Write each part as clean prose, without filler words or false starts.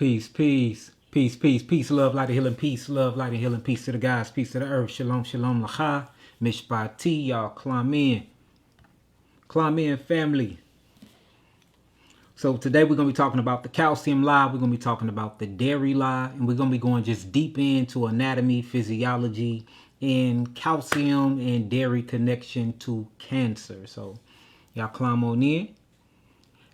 Peace, peace, peace, peace, peace, love, light, and healing, peace, love, light, and healing, peace to the guys, peace to the earth, shalom, shalom, lacha, mishpati, y'all, climb in, family. So today we're going to be talking about the calcium lie, we're going to be talking about the dairy lie, and we're going to be going just deep into anatomy, physiology, and calcium and dairy connection to cancer. So y'all climb on in.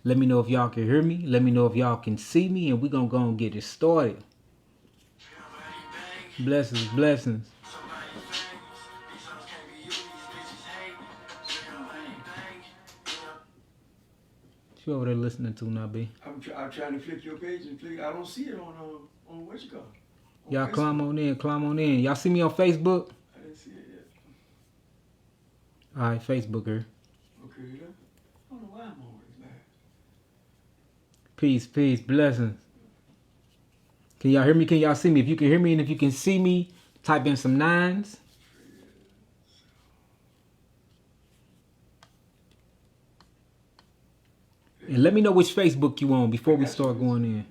Let me know if y'all can hear me. Let me know if y'all can see me, and we're going to go and get it started. Blessings, blessings. What you over there listening to now, B? I'm trying to flick your page and flick. I don't see it on what you call it. Y'all climb on in. Y'all see me on Facebook? I didn't see it yet. All right, Facebooker. Okay, yeah. I don't know why I'm always live. Peace, peace, blessings. Can y'all hear me? Can y'all see me? If you can hear me and if you can see me, type in some 9s. And let me know which Facebook you on before we start going in.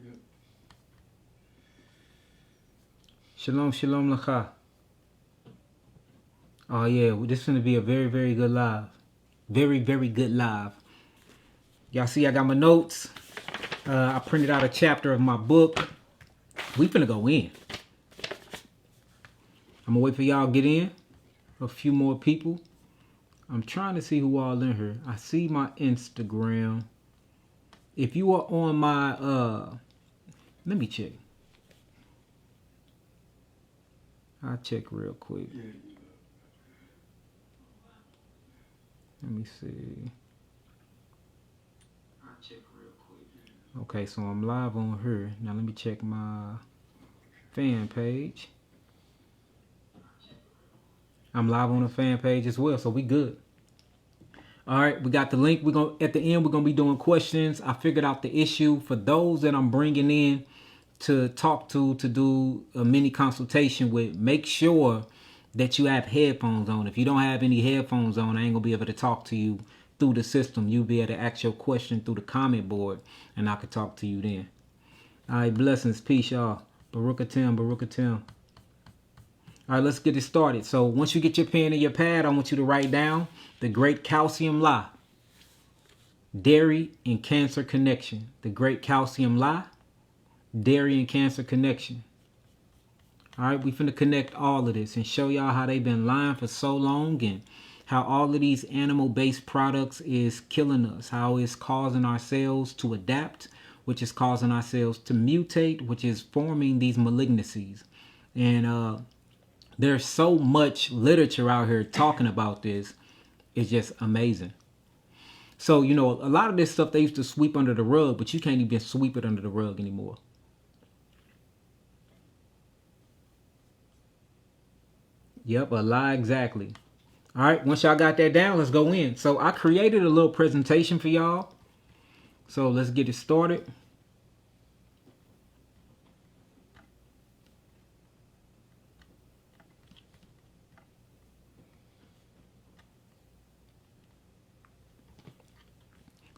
Shalom, shalom, lacha. Oh yeah, this is going to be a very, very good live. Very, very good live. Y'all see I got my notes. I printed out a chapter of my book. We finna go in. I'm gonna wait for y'all to get in. A few more people. I'm trying to see who all in here. I see my Instagram. If you are on my let me check. I'll check real quick. Let me see. I'll check real quick. Okay, so I'm live on her. Now let me check my fan page. I'm live on the fan page as well, so we good. All right, we got the link. We're gonna at the end. We're gonna be doing questions. I figured out the issue for those that I'm bringing in to talk to do a mini consultation with. Make sure that you have headphones on. If you don't have any headphones on, I ain't gonna be able to talk to you through the system. You'll be able to ask your question through the comment board, and I could talk to you then. All right, blessings, peace, y'all. Baruch Atem, Baruch Atem. All right, let's get it started. So once you get your pen and your pad, I want you to write down the great calcium lie. Dairy and cancer connection. The great calcium lie. Dairy and cancer connection. All right, we finna connect all of this and show y'all how they've been lying for so long and how all of these animal-based products is killing us. How it's causing our cells to adapt, which is causing our cells to mutate, which is forming these malignancies. And there's so much literature out here talking about this. It's just amazing. So, you know, a lot of this stuff they used to sweep under the rug, but you can't even sweep it under the rug anymore. Yep, a lie exactly. All right, once y'all got that down, let's go in. So I created a little presentation for y'all. So let's get it started.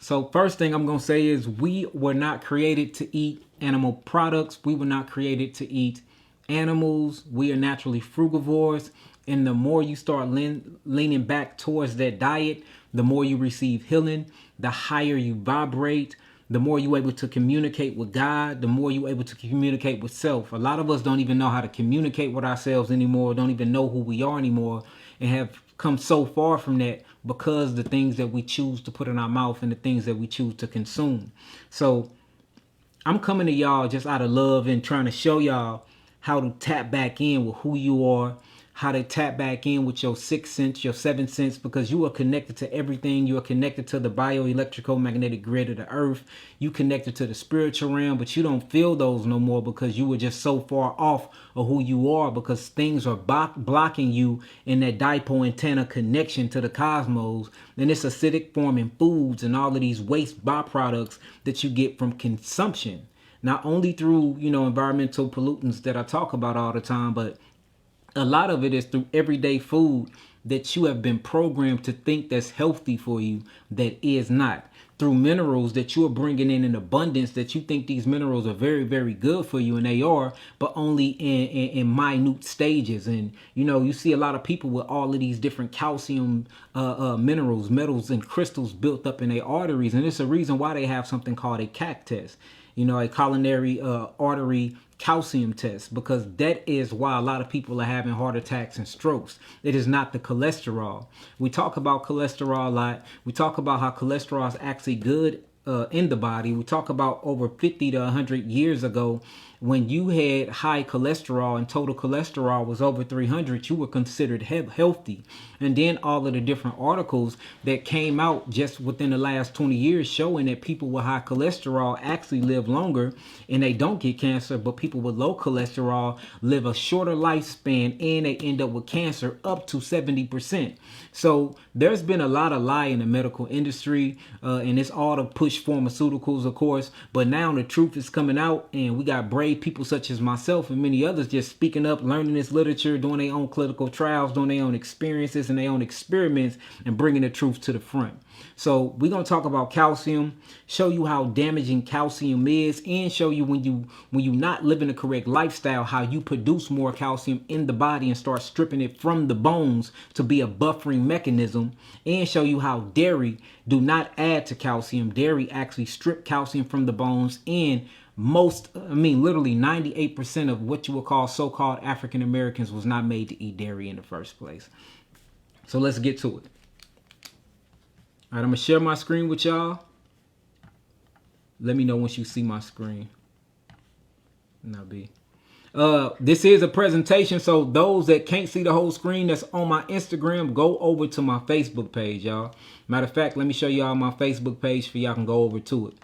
So first thing I'm going to say is we were not created to eat animal products. We were not created to eat animals. We are naturally frugivores. And the more you start leaning back towards that diet, the more you receive healing, the higher you vibrate, the more you're able to communicate with God, the more you're able to communicate with self. A lot of us don't even know how to communicate with ourselves anymore, don't even know who we are anymore, and have come so far from that because the things that we choose to put in our mouth and the things that we choose to consume. So I'm coming to y'all just out of love and trying to show y'all how to tap back in with who you are, how to tap back in with your 6th sense, your 7th sense, because you are connected to everything. You are connected to the bioelectrical magnetic grid of the earth. You connected to the spiritual realm, but you don't feel those no more because you were just so far off of who you are, because things are blocking you in that dipole antenna connection to the cosmos. And it's acidic forming foods and all of these waste byproducts that you get from consumption. Not only through, you know, environmental pollutants that I talk about all the time, but A lot of it is through everyday food that you have been programmed to think that's healthy for you that is not. Through minerals that you are bringing in abundance that you think these minerals are very, very good for you, and they are, but only in minute stages. And you see a lot of people with all of these different calcium minerals, metals, and crystals built up in their arteries, and it's a reason why they have something called a CAC test, a coronary artery calcium test, because that is why a lot of people are having heart attacks and strokes. It is not the cholesterol. We talk about cholesterol a lot. We talk about how cholesterol is actually good in the body. We talk about over 50 to 100 years ago, when you had high cholesterol and total cholesterol was over 300, you were considered healthy. And then all of the different articles that came out just within the last 20 years showing that people with high cholesterol actually live longer and they don't get cancer, but people with low cholesterol live a shorter lifespan and they end up with cancer up to 70%. So there's been a lot of lie in the medical industry, and it's all to push pharmaceuticals, of course. But now the truth is coming out, and we got brave people such as myself and many others just speaking up, learning this literature, doing their own clinical trials, doing their own experiences and their own experiments, and bringing the truth to the front. So we're going to talk about calcium, show you how damaging calcium is, and show you when you not living the correct lifestyle, how you produce more calcium in the body and start stripping it from the bones to be a buffering mechanism, and show you how dairy do not add to calcium. Dairy actually strip calcium from the bones, and literally 98% of what you would call so-called African Americans was not made to eat dairy in the first place. So let's get to it. All right, I'm going to share my screen with y'all. Let me know once you see my screen. This is a presentation, so those that can't see the whole screen that's on my Instagram, go over to my Facebook page, y'all. Matter of fact, let me show y'all my Facebook page for y'all can go over to it.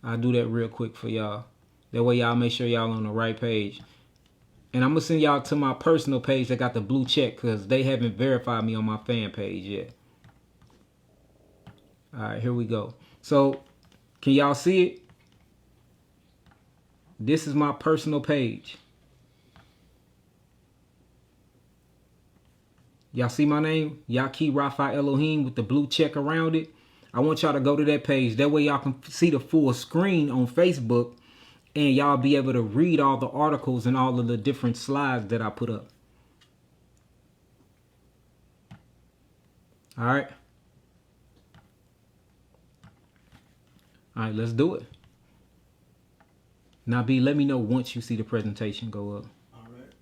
I'll do that real quick for y'all. That way y'all make sure y'all on the right page. And I'm going to send y'all to my personal page that got the blue check because they haven't verified me on my fan page yet. All right, here we go. So, can y'all see it? This is my personal page. Y'all see my name? Yahki Rafa Elohim with the blue check around it. I want y'all to go to that page. That way y'all can see the full screen on Facebook and y'all be able to read all the articles and all of the different slides that I put up. All right. All right, let's do it. Now, B, let me know once you see the presentation go up. All right.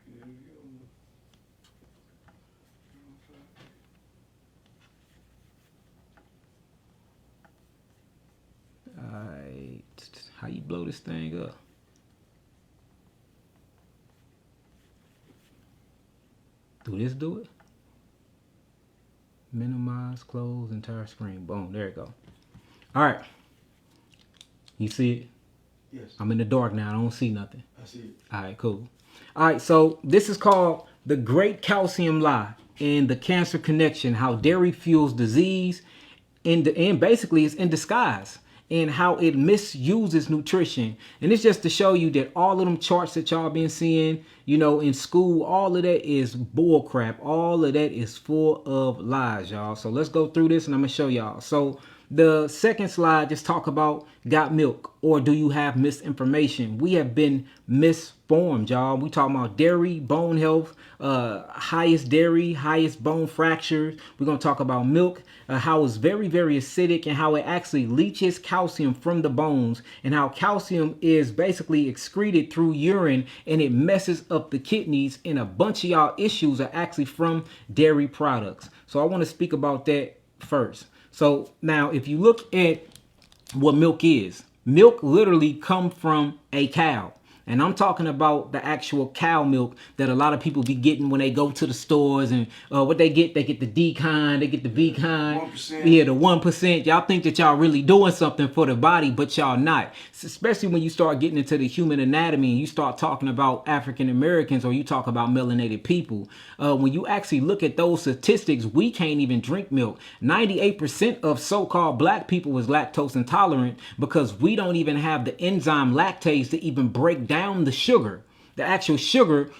Here we go. All right. How you blow this thing up? Do this do it? Minimize, close, entire screen. Boom, there you go. All right. You see it? Yes. I'm in the dark now. I don't see nothing. I see it. All right, cool. All right, so this is called The Great Calcium Lie and the Cancer Connection, how dairy fuels disease, and basically it's in disguise, and how it misuses nutrition. And it's just to show you that all of them charts that y'all been seeing, in school, all of that is bull crap. All of that is full of lies, y'all. So let's go through this and I'm gonna show y'all. So the second slide just talk about got milk or do you have misinformation? We have been misformed, y'all. We talking about dairy, bone health, highest dairy, highest bone fractures. We're going to talk about milk, how it's very, very acidic and how it actually leaches calcium from the bones and how calcium is basically excreted through urine and it messes up the kidneys, and a bunch of y'all issues are actually from dairy products. So I want to speak about that first. So now if you look at what milk is, milk literally comes from a cow. And I'm talking about the actual cow milk that a lot of people be getting when they go to the stores. And what they get the D kind, they get the V kind. 1%. Yeah, the 1%. Y'all think that y'all really doing something for the body, but y'all not. Especially when you start getting into the human anatomy and you start talking about African Americans or you talk about melanated people. When you actually look at those statistics, we can't even drink milk. 98% of so-called black people is lactose intolerant because we don't even have the enzyme lactase to even break down the sugar. the actual sugar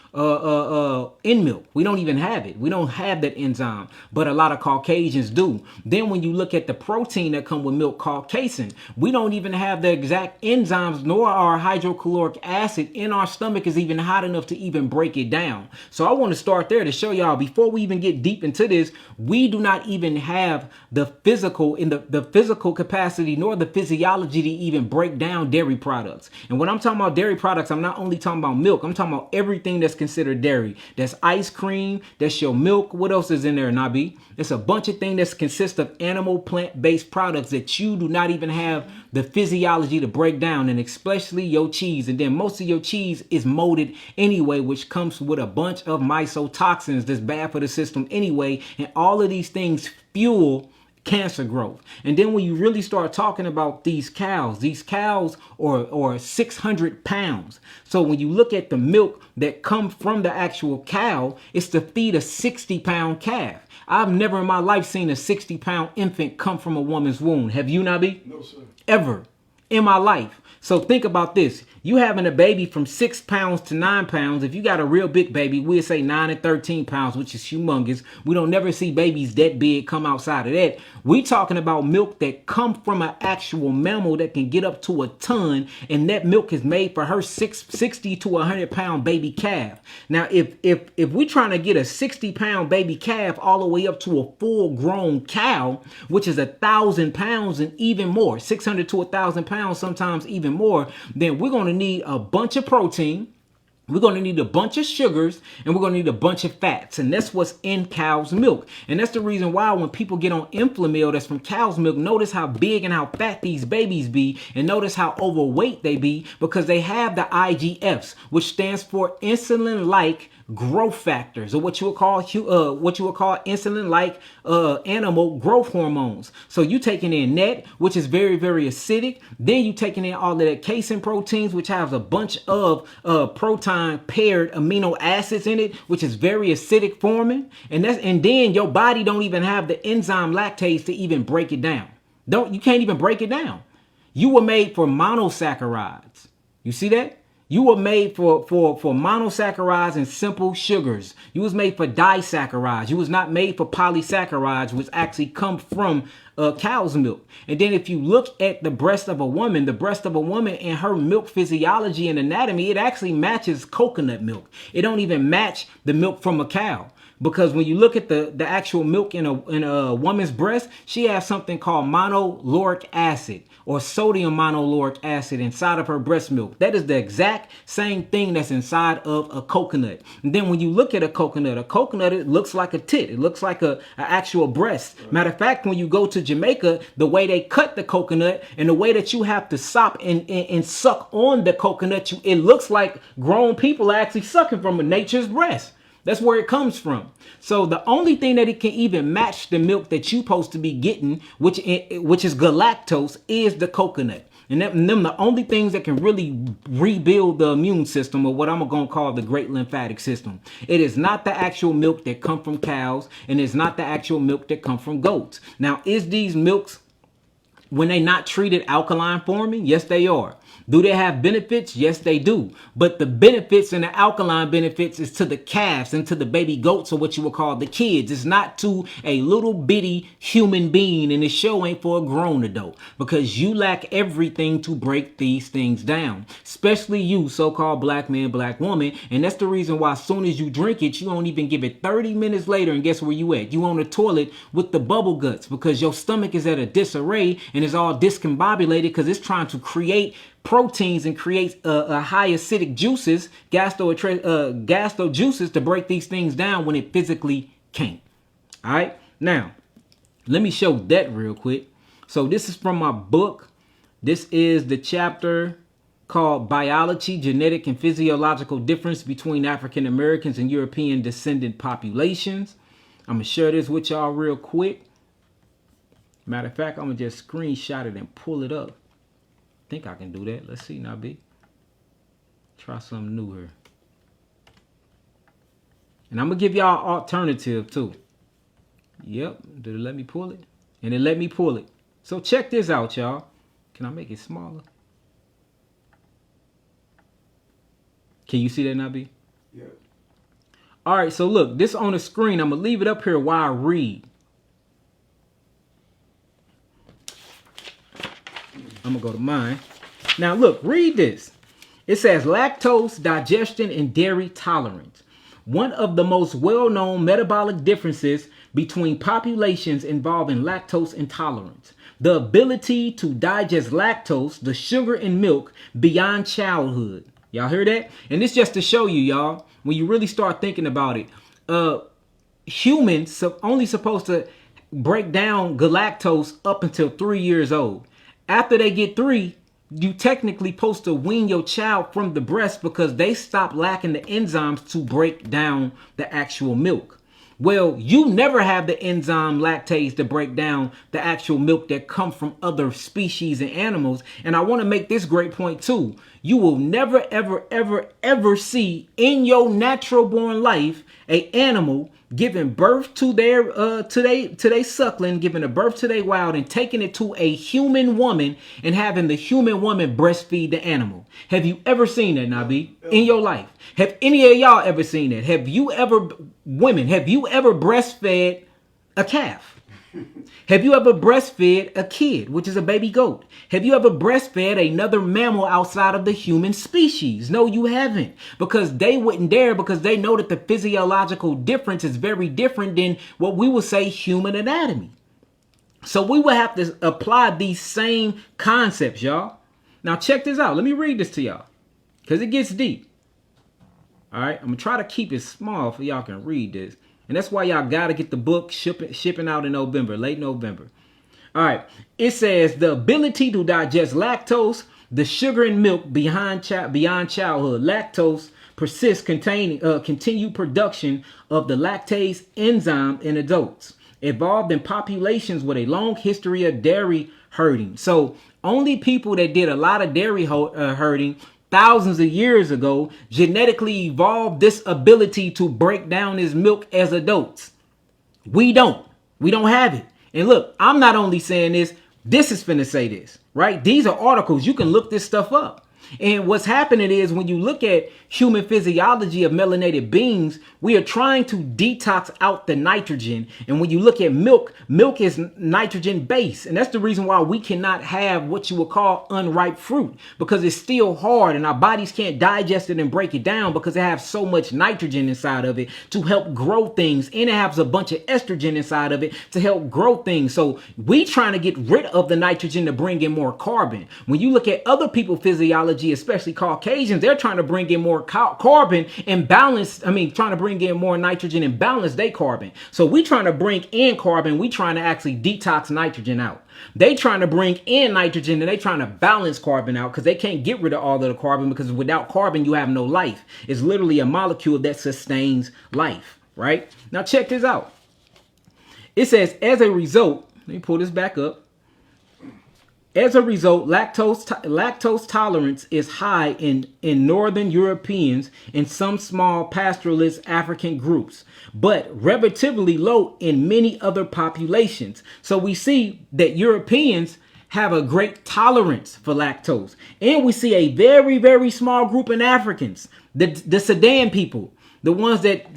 in milk. We don't even have it. We don't have that enzyme, but a lot of Caucasians do. Then when you look at the protein that come with milk called casein, we don't even have the exact enzymes, nor our hydrochloric acid in our stomach is even hot enough to even break it down. So I want to start there to show y'all, before we even get deep into this, we do not even have the physical capacity nor the physiology to even break down dairy products. And when I'm talking about dairy products, I'm not only talking about milk. I'm talking about everything that's considered dairy. That's ice cream. That's your milk. What else is in there, Nabi? It's a bunch of things that consist of animal plant-based products that you do not even have the physiology to break down, and especially your cheese. And then most of your cheese is molded anyway, which comes with a bunch of mycotoxins that's bad for the system anyway. And all of these things fuel cancer growth. And then when you really start talking about these cows are 600 pounds. So when you look at the milk that come from the actual cow, it's to feed a 60-pound calf. I've never in my life seen a 60-pound infant come from a woman's womb. Have you, Nabi? No, sir. Ever in my life. So think about this. You having a baby from 6 pounds to 9 pounds. If you got a real big baby, we'll say 9 and 13 pounds, which is humongous. We don't never see babies that big come outside of that. We talking about milk that come from an actual mammal that can get up to a ton. And that milk is made for her 60 to 100-pound baby calf. Now, if we trying to get a 60-pound baby calf all the way up to a full-grown cow, which is 1,000 pounds and even more, 600 to 1,000 pounds, sometimes even more, then we're going to need a bunch of protein. We're going to need a bunch of sugars, and we're going to need a bunch of fats. And that's what's in cow's milk. And that's the reason why when people get on Inflamil that's from cow's milk, notice how big and how fat these babies be. And notice how overweight they be, because they have the IGFs, which stands for insulin-like growth factors, or what you would call insulin-like animal growth hormones. So you taking in net, which is very, very acidic. Then you taking in all of that casein proteins, which has a bunch of proton paired amino acids in it, which is very acidic forming. And then your body don't even have the enzyme lactase to even break it down. You can't even break it down. You were made for monosaccharides. You see that? You were made for monosaccharides and simple sugars. You was made for disaccharides. You was not made for polysaccharides, which actually come from cow's milk. And then if you look at the breast of a woman and her milk physiology and anatomy, it actually matches coconut milk. It don't even match the milk from a cow. Because when you look at the actual milk in a woman's breast, she has something called monolauric acid, or sodium monolauric acid, inside of her breast milk. That is the exact same thing that's inside of a coconut. And then when you look at a coconut, it looks like a tit. It looks like an actual breast. Matter of fact, when you go to Jamaica, the way they cut the coconut and the way that you have to sop and suck on the coconut, it looks like grown people are actually sucking from a nature's breast. That's where it comes from. So the only thing that it can even match the milk that you're supposed to be getting, which is galactose, is the coconut. And them the only things that can really rebuild the immune system, or what I'm going to call the great lymphatic system. It is not the actual milk that come from cows, and it's not the actual milk that come from goats. Now, is these milks, when they not treated, alkaline forming? Yes, they are. Do they have benefits? Yes, they do. But the benefits and the alkaline benefits is to the calves and to the baby goats, or what you would call the kids. It's not to a little bitty human being, and the show ain't for a grown adult, because you lack everything to break these things down, especially you, so-called black man, black woman. And that's the reason why as soon as you drink it, you don't even give it 30 minutes later, and guess where you at? You on the toilet with the bubble guts, because your stomach is at a disarray and it's all discombobulated, because it's trying to create proteins and create high acidic juices, gastro juices, to break these things down when it physically can't. All right, now let me show that real quick. So this is from my book. This is the chapter called Biology, Genetic and Physiological Difference Between African Americans and European Descendant Populations. I'm gonna share this with y'all real quick. Matter of fact, I'm gonna just screenshot it and pull it up. Think I can do that. Let's see, Nabi. Try something new here. And I'm gonna give y'all alternative too. Yep, did it let me pull it? And it let me pull it. So check this out, y'all. Can I make it smaller? Can you see that, Nabi? Yeah. All right, so look, this on the screen. I'm going to leave it up here while I read. I'm going to go to mine. Now, look, read this. It says lactose, digestion, and dairy tolerance. One of the most well-known metabolic differences between populations involving lactose intolerance. The ability to digest lactose, the sugar in milk, beyond childhood. Y'all hear that? And this just to show you, y'all, when you really start thinking about it, humans only supposed to break down galactose up until 3 years old. After they get 3, you technically supposed to wean your child from the breast because they stop lacking the enzymes to break down the actual milk. Well, you never have the enzyme lactase to break down the actual milk that come from other species and animals. And I want to make this great point too. You will never, ever, ever, ever see in your natural born life a animal giving birth to their suckling, giving a birth to their wild, and taking it to a human woman and having the human woman breastfeed the animal. Have you ever seen that, Nabi, in your life? Have any of y'all ever seen that? Have you ever breastfed a calf? Have you ever breastfed a kid, which is a baby goat? Have you ever breastfed another mammal outside of the human species? No, you haven't. Because they wouldn't dare, because they know that the physiological difference is very different than what we would say human anatomy. So we will have to apply these same concepts, y'all. Now check this out. Let me read this to y'all because it gets deep. All right, I'm going to try to keep it small so y'all can read this. And that's why y'all got to get the book shipping out in November, late November. All right. It says the ability to digest lactose, the sugar in milk beyond childhood. Lactose persists continued production of the lactase enzyme in adults. Evolved in populations with a long history of dairy herding. So only people that did a lot of dairy herding thousands of years ago genetically evolved this ability to break down this milk as adults. We don't have it. And look, I'm not only saying this, this is finna say this, right? These are articles. You can look this stuff up. And what's happening is when you look at human physiology of melanated beings, we are trying to detox out the nitrogen. And when you look at milk, milk is nitrogen based. And that's the reason why we cannot have what you would call unripe fruit, because it's still hard and our bodies can't digest it and break it down because it has so much nitrogen inside of it to help grow things. And it has a bunch of estrogen inside of it to help grow things. So we trying to get rid of the nitrogen to bring in more carbon. When you look at other people's physiology, especially Caucasians, they're trying to bring in more carbon and balance. Trying to bring in more nitrogen and balance their carbon. So we trying to bring in carbon. We trying to actually detox nitrogen out. They trying to bring in nitrogen and they trying to balance carbon out because they can't get rid of all of the carbon, because without carbon, you have no life. It's literally a molecule that sustains life, right? Now check this out. It says, as a result, let me pull this back up. As a result, lactose tolerance is high in Northern Europeans and some small pastoralist African groups, but relatively low in many other populations. So we see that Europeans have a great tolerance for lactose. And we see a very, very small group in Africans, the Sudan people. The ones that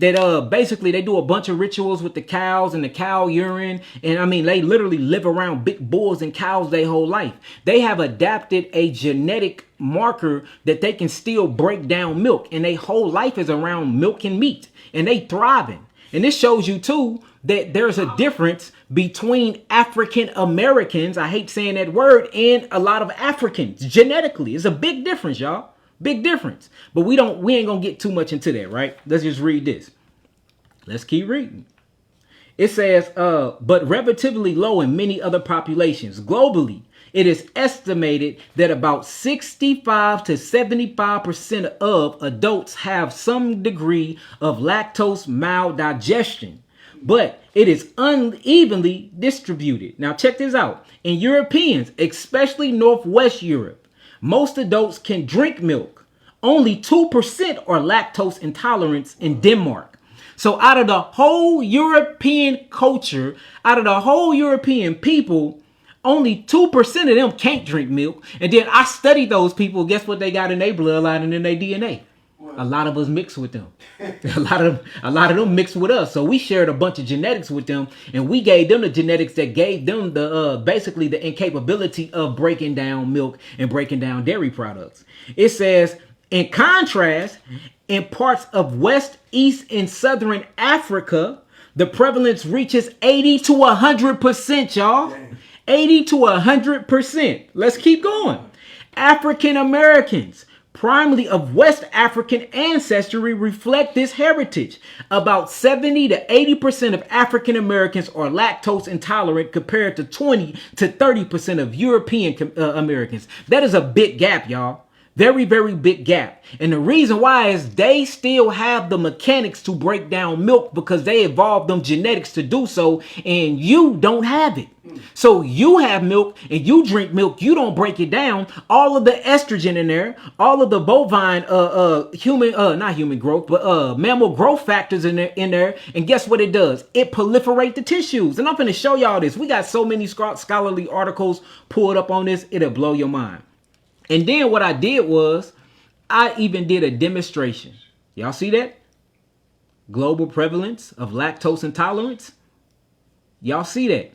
basically they do a bunch of rituals with the cows and the cow urine. And they literally live around big bulls and cows their whole life. They have adapted a genetic marker that they can still break down milk. And their whole life is around milk and meat. And they thriving. And this shows you too that there's a difference between African Americans, I hate saying that word, and a lot of Africans genetically. It's a big difference, y'all. Big difference. But we ain't gonna get too much into that, right? Let's just read this. Let's keep reading. It says, but relatively low in many other populations. Globally, it is estimated that about 65 to 75% of adults have some degree of lactose maldigestion, but it is unevenly distributed. Now check this out. In Europeans, especially Northwest Europe, most adults can drink milk. Only 2% are lactose intolerant in Denmark. So out of the whole European culture, out of the whole European people, only 2% of them can't drink milk. And then I studied those people. Guess what they got in their bloodline and in their DNA? What? A lot of us mix with them. A lot of them mixed with us. So we shared a bunch of genetics with them, and we gave them the genetics that gave them the basically the incapability of breaking down milk and breaking down dairy products. It says, in contrast, in parts of West, East, and Southern Africa, the prevalence reaches 80 to 100%, y'all. Damn. 80 to 100%. Let's keep going. African Americans, primarily of West African ancestry, reflect this heritage. About 70 to 80% of African Americans are lactose intolerant compared to 20 to 30% of European Americans. That is a big gap, y'all. Very, very big gap. And the reason why is they still have the mechanics to break down milk because they evolved them genetics to do so, and you don't have it. So you have milk and you drink milk, you don't break it down. All of the estrogen in there, all of the bovine not human growth, but mammal growth factors in there. And guess what it does? It proliferate the tissues. And I'm going to show y'all this. We got so many scholarly articles pulled up on this, it'll blow your mind. And then what I did was I even did a demonstration. Y'all see that? Global prevalence of lactose intolerance. Y'all see that?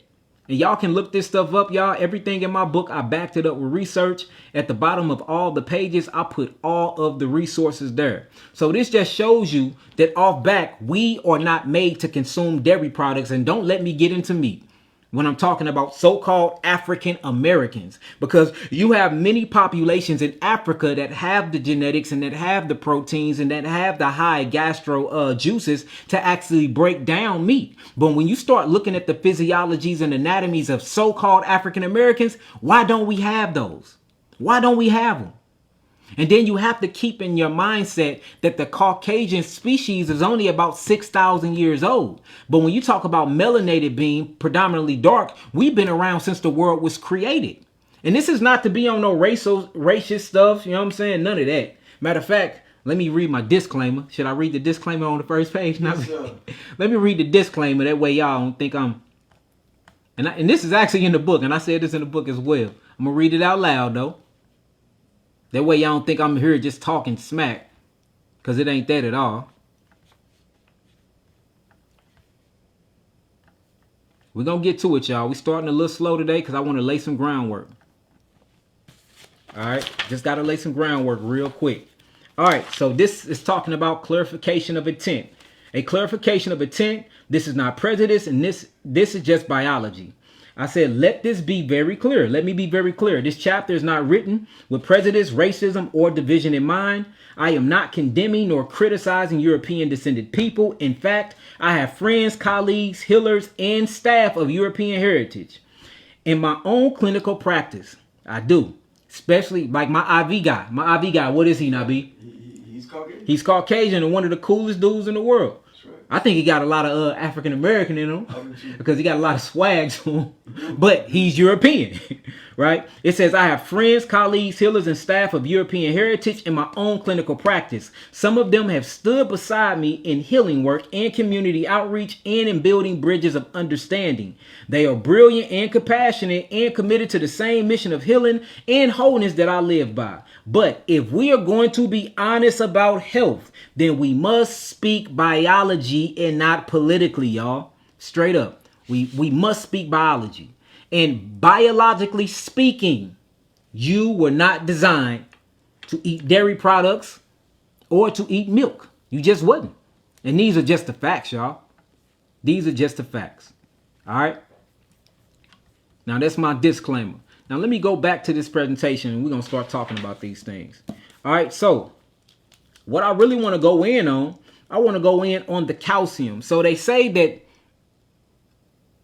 And y'all can look this stuff up, y'all. Everything in my book, I backed it up with research. At the bottom of all the pages, I put all of the resources there. So this just shows you that off back, we are not made to consume dairy products. And don't let me get into meat when I'm talking about so-called African Americans, because you have many populations in Africa that have the genetics and that have the proteins and that have the high gastro juices to actually break down meat. But when you start looking at the physiologies and anatomies of so-called African Americans, why don't we have those? Why don't we have them? And then you have to keep in your mindset that the Caucasian species is only about 6,000 years old. But when you talk about melanated being predominantly dark, we've been around since the world was created. And this is not to be on no racist stuff. You know what I'm saying? None of that. Matter of fact, let me read my disclaimer. Should I read the disclaimer on the first page? Yes, Let me read the disclaimer. That way y'all don't think I'm... And this is actually in the book. And I said this in the book as well. I'm going to read it out loud, though. That way y'all don't think I'm here just talking smack, because it ain't that at all. We're going to get to it, y'all. We're starting a little slow today because I want to lay some groundwork. All right, just got to lay some groundwork real quick. All right, so this is talking about clarification of intent. A clarification of intent, this is not prejudice, and this is just biology. I said, let this be very clear. Let me be very clear. This chapter is not written with prejudice, racism, or division in mind. I am not condemning nor criticizing European descended people. In fact, I have friends, colleagues, healers, and staff of European heritage. In my own clinical practice, I do. Especially like my IV guy. My IV guy, what is he, Nabi? He's Caucasian. He's Caucasian and one of the coolest dudes in the world. Right. I think he got a lot of African American in him because he got a lot of swag to him, but he's European, right? It says, I have friends, colleagues, healers, and staff of European heritage in my own clinical practice. Some of them have stood beside me in healing work and community outreach and in building bridges of understanding. They are brilliant and compassionate and committed to the same mission of healing and wholeness that I live by. But if we are going to be honest about health, then we must speak biology and not politically, y'all. Straight up. We must speak biology. And biologically speaking, you were not designed to eat dairy products or to eat milk. You just wasn't. And these are just the facts, y'all. These are just the facts. All right. Now, that's my disclaimer. Now, let me go back to this presentation and we're going to start talking about these things. All right. So what I really want to go in on, I want to go in on the calcium. So they say that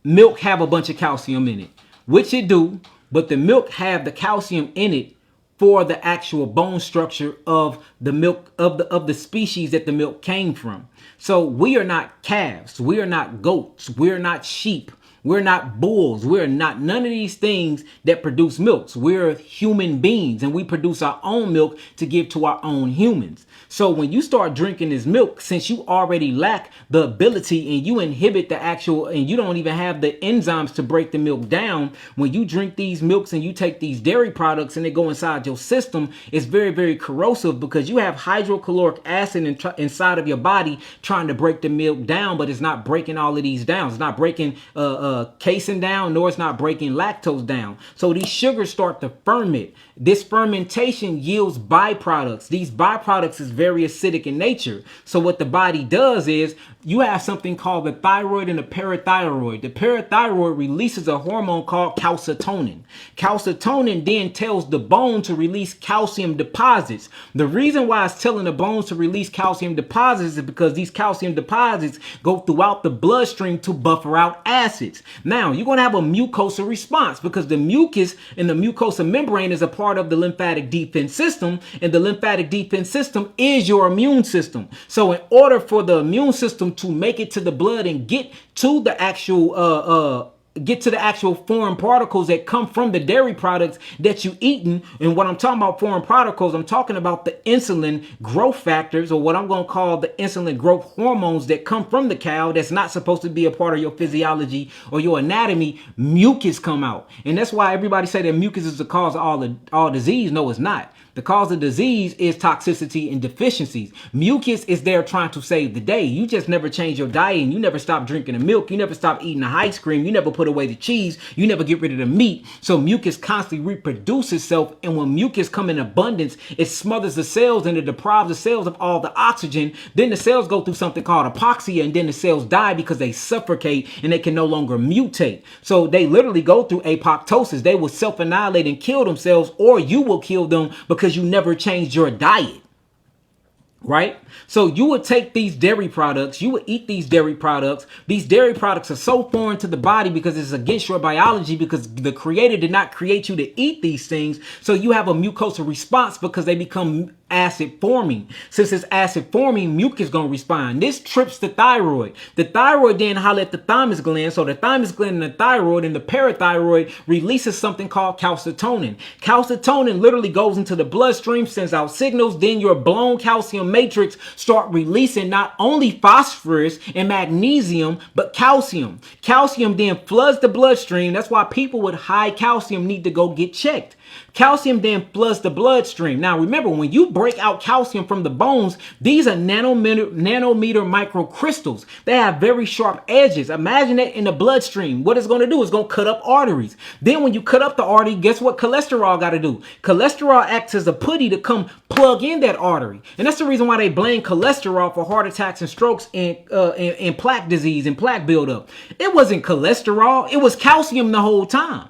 milk have a bunch of calcium in it, which it do, but the milk have the calcium in it for the actual bone structure of the milk of the species that the milk came from. So we are not calves. We are not goats. We are not sheep. We're not bulls. We're not none of these things that produce milks. We're human beings, and we produce our own milk to give to our own humans. So when you start drinking this milk, since you already lack the ability and you inhibit the actual, and you don't even have the enzymes to break the milk down, when you drink these milks and you take these dairy products and they go inside your system, it's very, very corrosive because you have hydrochloric acid inside of your body trying to break the milk down, but it's not breaking all of these down. It's not breaking casein down, nor it's not breaking lactose down. So these sugars start to ferment. This fermentation yields byproducts. These byproducts is very acidic in nature. So what the body does is you have something called the thyroid and the parathyroid. The parathyroid releases a hormone called calcitonin. Calcitonin then tells the bone to release calcium deposits. The reason why it's telling the bones to release calcium deposits is because these calcium deposits go throughout the bloodstream to buffer out acids. Now, you're going to have a mucosal response because the mucus in the mucosal membrane is a part of the lymphatic defense system, and the lymphatic defense system is your immune system. So in order for the immune system to make it to the blood and get to the actual foreign particles that come from the dairy products that you eaten. And what I'm talking about foreign particles, I'm talking about the insulin growth factors, or what I'm going to call the insulin growth hormones that come from the cow that's not supposed to be a part of your physiology or your anatomy. Mucus come out. And that's why everybody say that mucus is the cause of all disease. No, it's not. The cause of disease is toxicity and deficiencies. Mucus is there trying to save the day. You just never change your diet, and you never stop drinking the milk. You never stop eating the ice cream. You never put away the cheese. You never get rid of the meat. So mucus constantly reproduces itself. And when mucus come in abundance, it smothers the cells and it deprives the cells of all the oxygen. Then the cells go through something called apoxia, and then the cells die because they suffocate and they can no longer mutate. So they literally go through apoptosis. They will self-annihilate and kill themselves, or you will kill them because you never changed your diet. Right? So you would take these dairy products, you would eat these dairy products. These dairy products are so foreign to the body because it's against your biology, because the creator did not create you to eat these things. So you have a mucosal response because they become acid forming. Since it's acid forming, mucus is going to respond. This trips the thyroid. The thyroid then holler at the thymus gland. So the thymus gland and the thyroid and the parathyroid releases something called calcitonin. Calcitonin literally goes into the bloodstream, sends out signals. Then your blown calcium matrix start releasing not only phosphorus and magnesium, but calcium. Calcium then floods the bloodstream. That's why people with high calcium need to go get checked. Calcium then floods the bloodstream. Now, remember, when you break out calcium from the bones, these are nanometer microcrystals. They have very sharp edges. Imagine that in the bloodstream. What it's going to do is going to cut up arteries. Then when you cut up the artery, guess what cholesterol got to do? Cholesterol acts as a putty to come plug in that artery. And that's the reason why they blame cholesterol for heart attacks and strokes and plaque disease and plaque buildup. It wasn't cholesterol. It was calcium the whole time.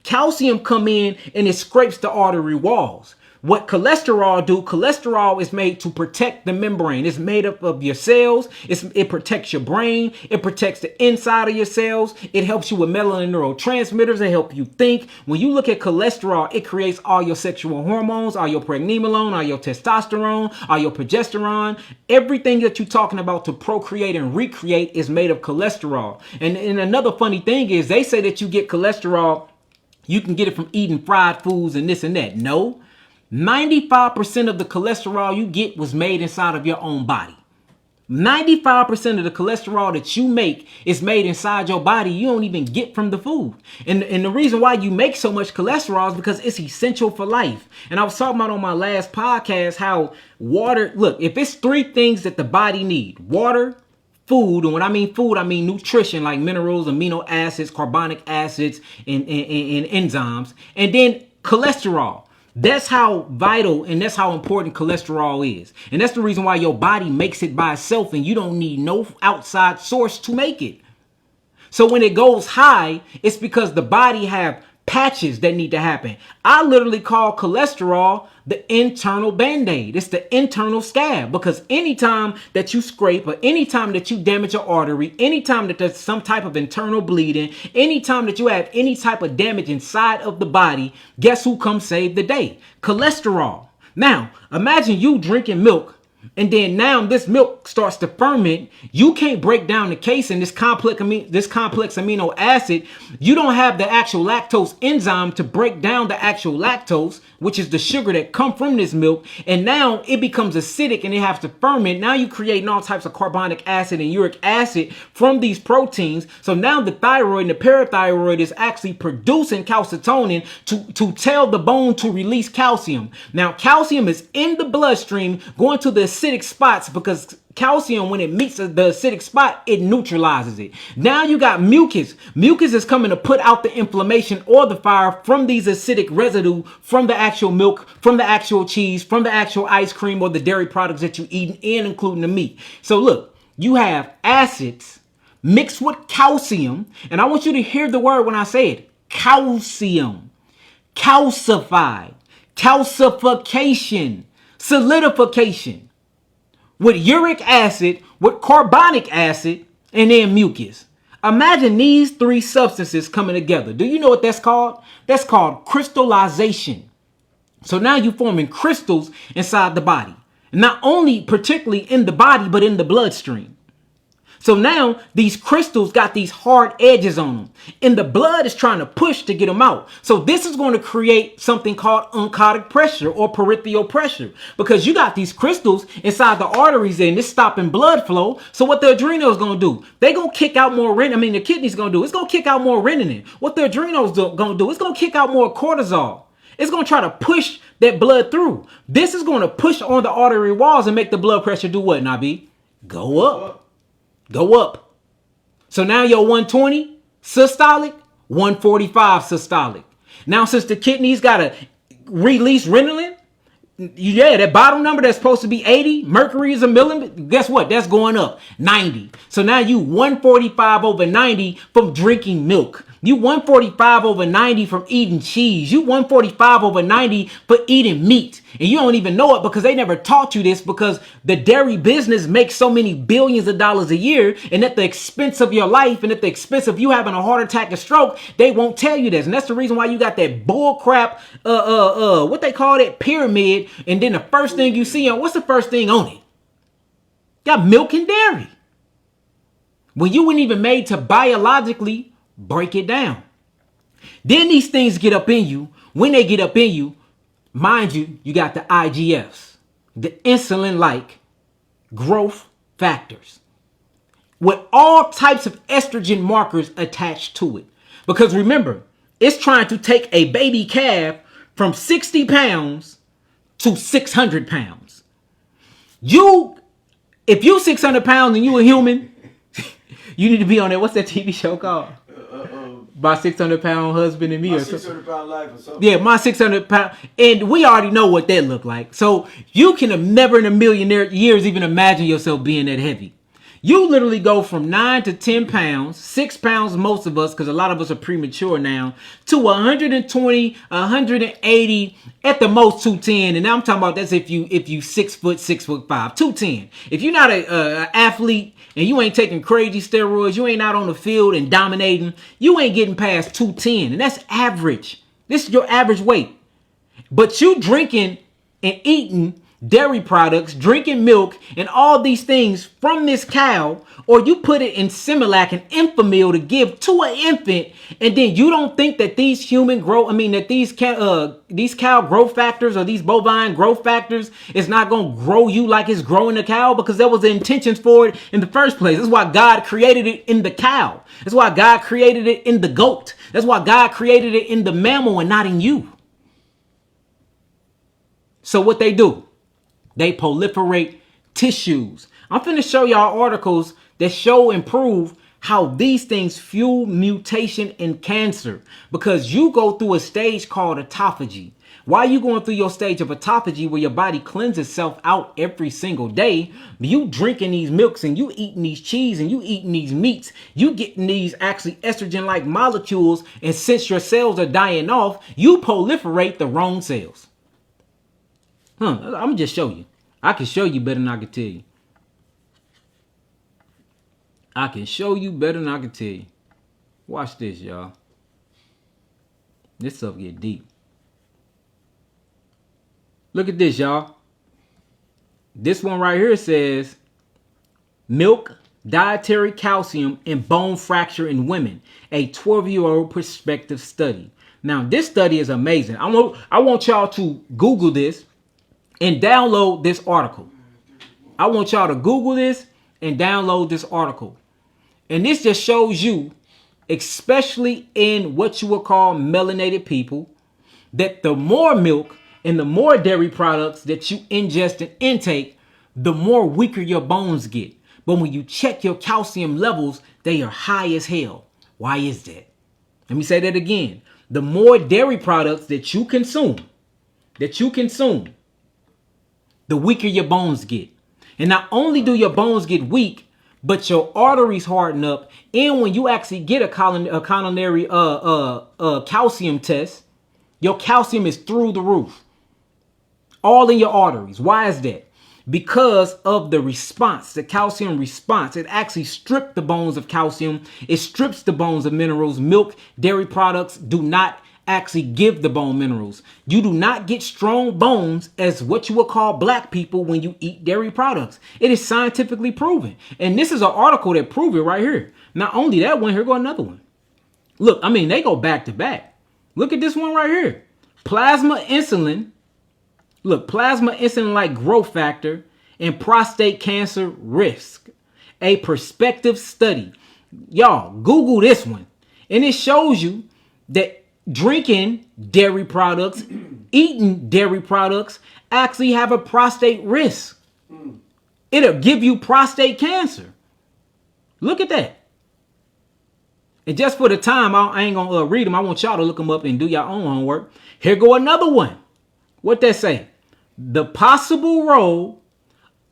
Calcium come in and it scrapes the artery walls. What cholesterol do? Cholesterol is made to protect the membrane. It's made up of your cells. It protects your brain. It protects the inside of your cells. It helps you with melanin neurotransmitters. It helps you think. When you look at cholesterol, it creates all your sexual hormones, all your pregnenolone, all your testosterone, all your progesterone. Everything that you're talking about to procreate and recreate is made of cholesterol. And another funny thing is they say that you get cholesterol, you can get it from eating fried foods and this and that. No, 95% of the cholesterol you get was made inside of your own body. 95% of the cholesterol that you make is made inside your body. You don't even get from the food. And the reason why you make so much cholesterol is because it's essential for life. And I was talking about on my last podcast how water, look, if it's three things that the body needs: water, food, and when I mean food, I mean nutrition like minerals, amino acids, carbonic acids, and enzymes, and then cholesterol. That's how vital and that's how important cholesterol is. And that's the reason why your body makes it by itself and you don't need no outside source to make it. So when it goes high, it's because the body have patches that need to happen. I literally call cholesterol the internal band-aid. It's the internal scab, because anytime that you scrape or anytime that you damage an artery, anytime that there's some type of internal bleeding, anytime that you have any type of damage inside of the body, guess who comes save the day? Cholesterol. Now, imagine you drinking milk And then now this milk starts to ferment. You can't break down the casein, this complex amino acid. You don't have the actual lactose enzyme to break down the actual lactose, which is the sugar that come from this milk. And now it becomes acidic and it has to ferment. Now you creating all types of carbonic acid and uric acid from these proteins. So now the thyroid and the parathyroid is actually producing calcitonin to tell the bone to release calcium. Now calcium is in the bloodstream going to the acidic spots, because calcium, when it meets the acidic spot, it neutralizes it. Now you got mucus. Mucus is coming to put out the inflammation or the fire from these acidic residue from the actual milk, from the actual cheese, from the actual ice cream or the dairy products that you eat, and including the meat. So look, you have acids mixed with calcium, and I want you to hear the word when I say it: calcium, calcified, calcification, solidification, with uric acid, with carbonic acid, and then mucus. Imagine these three substances coming together. Do you know what that's called? That's called crystallization. So now you're forming crystals inside the body. Not only particularly in the body, but in the bloodstream. So now these crystals got these hard edges on them, and the blood is trying to push to get them out. So this is going to create something called oncotic pressure or peripheral pressure, because you got these crystals inside the arteries and it's stopping blood flow. So what the adrenal is going to do, they're going to kick out more renin. I mean, the kidney's going to do, it's going to kick out more renin. What the adrenal is going to do, it's going to kick out more cortisol. It's going to try to push that blood through. This is going to push on the artery walls and make the blood pressure do what, Nabi? Go up. Go up. So now your 120 systolic, 145 systolic. Now since the kidneys got to release renin, that bottom number that's supposed to be 80, mercury is a million, guess what? That's going up, 90. So now you 145 over 90 from drinking milk. You 145 over 90 from eating cheese. You 145 over 90 for eating meat. And you don't even know it because they never taught you this, because the dairy business makes so many billions of dollars a year, and at the expense of your life and at the expense of you having a heart attack or stroke, they won't tell you this. And that's the reason why you got that bull crap, what they call it, pyramid. And then the first thing you see on, what's the first thing on it? Got milk and dairy. When you weren't even made to biologically break it down. Then these things get up in you. When they get up in you, mind you, you got the IGFs, the insulin-like growth factors, with all types of estrogen markers attached to it. Because remember, it's trying to take a baby calf from 60 pounds to 600 pounds. If you 600 pounds and you a human, you need to be on that. What's that TV show called? My 600-pound husband and me. My 600-pound life or something. Yeah, my 600-pound. And we already know what that looked like. So you can have never in a million years even imagine yourself being that heavy. You literally go from 9 to 10 pounds, 6 pounds most of us, because a lot of us are premature now, to 120, 180, at the most 210. And now I'm talking about that's if you 6 foot, 6'5", 210. If you're not an athlete and you ain't taking crazy steroids, you ain't out on the field and dominating, you ain't getting past 210. And that's average. This is your average weight. But you drinking and eating dairy products, drinking milk, and all these things from this cow, or you put it in Similac and Enfamil to give to an infant, and then you don't think that these these cow growth factors or these bovine growth factors is not going to grow you like it's growing a cow, because that was the intentions for it in the first place. That's why God created it in the cow. That's why God created it in the goat. That's why God created it in the mammal and not in you. So what they do? They proliferate tissues. I'm finna show y'all articles that show and prove how these things fuel mutation in cancer, because you go through a stage called autophagy. While you going through your stage of autophagy, where your body cleanses itself out every single day, you drinking these milks and you eating these cheese and you eating these meats, you getting these actually estrogen-like molecules, and since your cells are dying off, you proliferate the wrong cells. I'm gonna just show you. I can show you better than I can tell you. I can show you better than I can tell you. Watch this, y'all. This stuff get deep. Look at this, y'all. This one right here says milk, dietary calcium, and bone fracture in women, a 12-year-old prospective study. Now, this study is amazing. I want y'all to Google this and download this article. I want y'all to Google this and download this article. And this just shows you, especially in what you would call melanated people, that the more milk and the more dairy products that you ingest and intake, the more weaker your bones get. But when you check your calcium levels, they are high as hell. Why is that? Let me say that again. The more dairy products that you consume, the weaker your bones get. And not only do your bones get weak, but your arteries harden up. And when you actually get a coronary calcium test, your calcium is through the roof. All in your arteries. Why is that? Because of the response, the calcium response. It actually strips the bones of calcium. It strips the bones of minerals. Milk, dairy products do not actually give the bone minerals. You do not get strong bones as what you would call black people when you eat dairy products. It is scientifically proven. And this is an article that proves it right here. Not only that one, here go another one. Look, I mean, they go back to back. Look at this one right here. Plasma insulin. Look, plasma insulin-like growth factor and prostate cancer risk. A prospective study. Y'all, Google this one. And it shows you that drinking dairy products, eating dairy products, actually have a prostate risk. It'll give you prostate cancer. Look at that. And just for the time, I ain't going to read them. I want y'all to look them up and do your own homework. Here go another one. What that say? The possible role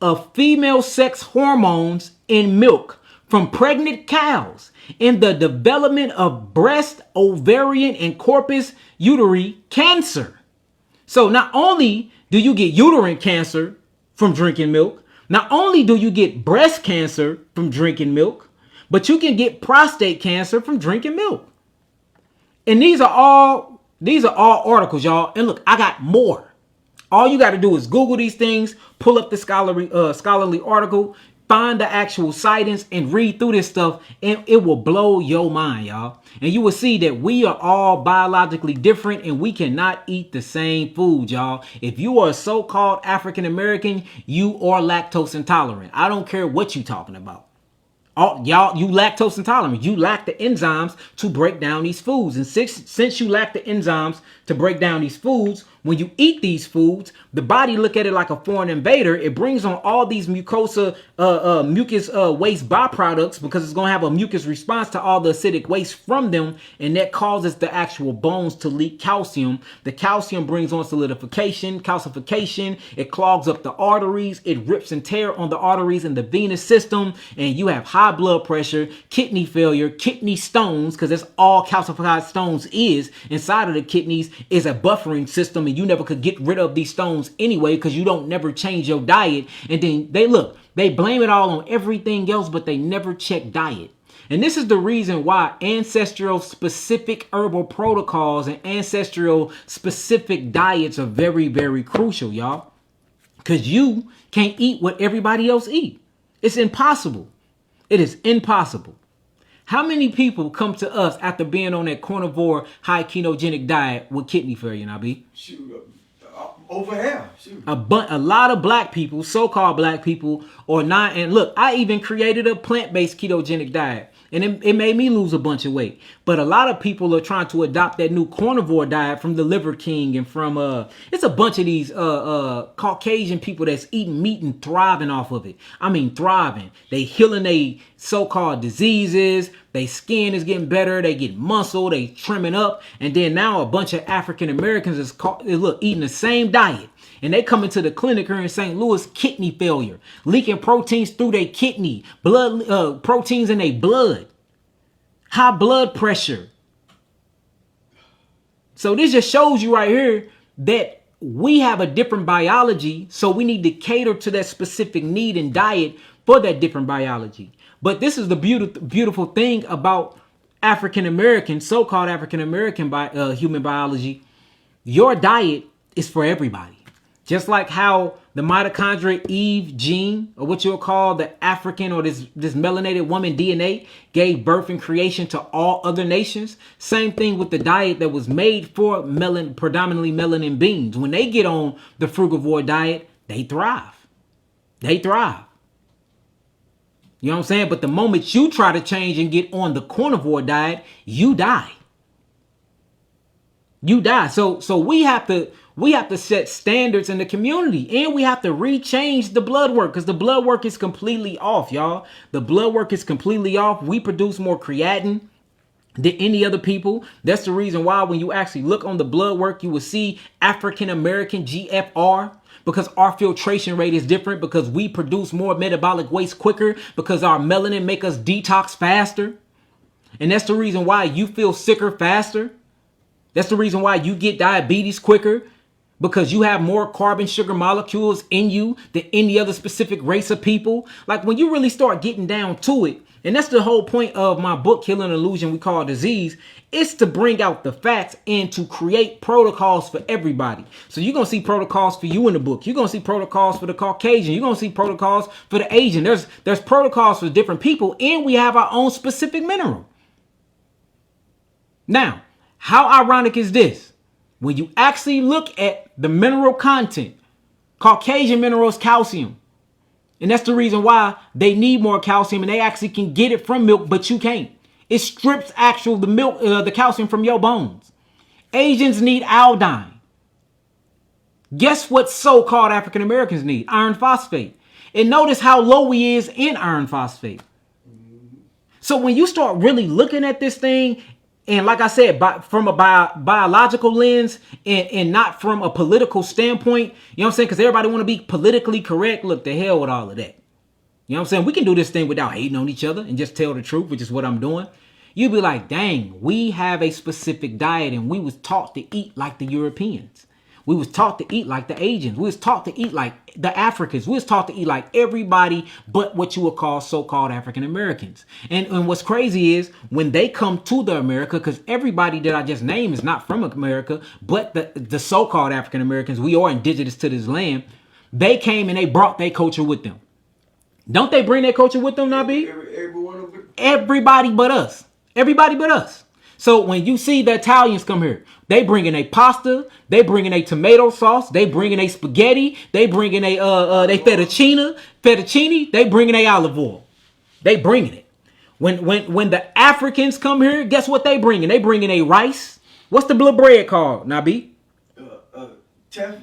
of female sex hormones in milk from pregnant cows in the development of breast, ovarian, and corpus uteri cancer. So not only do you get uterine cancer from drinking milk, not only do you get breast cancer from drinking milk, but you can get prostate cancer from drinking milk. And these are all articles, y'all. And look, I got more. All you got to do is Google these things, pull up the scholarly article, find the actual sightings, and read through this stuff, and it will blow your mind, y'all. And you will see that we are all biologically different, and we cannot eat the same food, y'all. If you are a so-called African American, you are lactose intolerant. I don't care what you're talking about. Y'all, you lactose intolerant. You lack the enzymes to break down these foods. And since you lack the enzymes to break down these foods, when you eat these foods, the body look at it like a foreign invader. It brings on all these mucus waste byproducts because it's going to have a mucus response to all the acidic waste from them. And that causes the actual bones to leak calcium. The calcium brings on solidification, calcification. It clogs up the arteries. It rips and tears on the arteries in the venous system. And you have high blood pressure, kidney failure, kidney stones, because that's all calcified stones is. Inside of the kidneys is a buffering system, and you never could get rid of these stones anyway because you don't never change your diet. And then they blame it all on everything else, but they never check diet. And this is the reason why ancestral specific herbal protocols and ancestral specific diets are very, very crucial, y'all. Because you can't eat what everybody else eat. It's impossible. It is impossible. How many people come to us after being on that carnivore high ketogenic diet with kidney failure, Nabi? Shoot, over half. Shoot. A lot of black people, so-called black people, or not. And look, I even created a plant-based ketogenic diet. And it made me lose a bunch of weight. But a lot of people are trying to adopt that new carnivore diet from the Liver King and from it's a bunch of these Caucasian people that's eating meat and thriving off of it. I mean, thriving. They healing they so-called diseases. They skin is getting better. They get muscle. They trimming up. And then now a bunch of African Americans is eating the same diet. And they come into the clinic here in St. Louis, kidney failure, leaking proteins through their kidney, blood proteins in their blood, high blood pressure. So this just shows you right here that we have a different biology. So we need to cater to that specific need and diet for that different biology. But this is the beautiful thing about African American, so-called African American human biology. Your diet is for everybody. Just like how the mitochondria Eve gene, or what you'll call the African or this melanated woman DNA, gave birth and creation to all other nations. Same thing with the diet that was made for predominantly melanin beings. When they get on the frugivore diet, they thrive. They thrive. You know what I'm saying? But the moment you try to change and get on the carnivore diet, you die. You die. So we have to set standards in the community, and we have to rechange the blood work, because the blood work is completely off, y'all. The blood work is completely off. We produce more creatinine than any other people. That's the reason why when you actually look on the blood work, you will see African American GFR, because our filtration rate is different, because we produce more metabolic waste quicker, because our melanin make us detox faster. And that's the reason why you feel sicker faster. That's the reason why you get diabetes quicker, because you have more carbon sugar molecules in you than any other specific race of people. Like when you really start getting down to it, and that's the whole point of my book, Killing Illusion We Call Disease, it's to bring out the facts and to create protocols for everybody. So you're going to see protocols for you in the book. You're going to see protocols for the Caucasian. You're going to see protocols for the Asian. There's protocols for different people, and we have our own specific mineral. Now, how ironic is this? When you actually look at the mineral content, Caucasian minerals, calcium. And that's the reason why they need more calcium, and they actually can get it from milk, but you can't. It strips the calcium from your bones. Asians need iodine. Guess what so-called African Americans need? Iron phosphate. And notice how low we is in iron phosphate. So when you start really looking at this thing, and like I said, from a biological lens and not from a political standpoint, you know what I'm saying? Because everybody want to be politically correct. Look, the hell with all of that. You know what I'm saying? We can do this thing without hating on each other and just tell the truth, which is what I'm doing. You'd be like, dang, we have a specific diet, and we was taught to eat like the Europeans. We was taught to eat like the Asians. We was taught to eat like the Africans. We was taught to eat like everybody but what you would call so-called African Americans. And what's crazy is when they come to the America, because everybody that I just named is not from America, but the so-called African Americans, we are indigenous to this land. They came and they brought their culture with them. Don't they bring their culture with them, Nabi? Everybody but us. Everybody but us. So when you see the Italians come here, they bring in a pasta, they bring in a tomato sauce, they bring in a spaghetti, they bring in a fettuccine, they bring in a olive oil. They bringing it. When the Africans come here, guess what they bring in? They bring in a rice. What's the blue bread called, Nabi?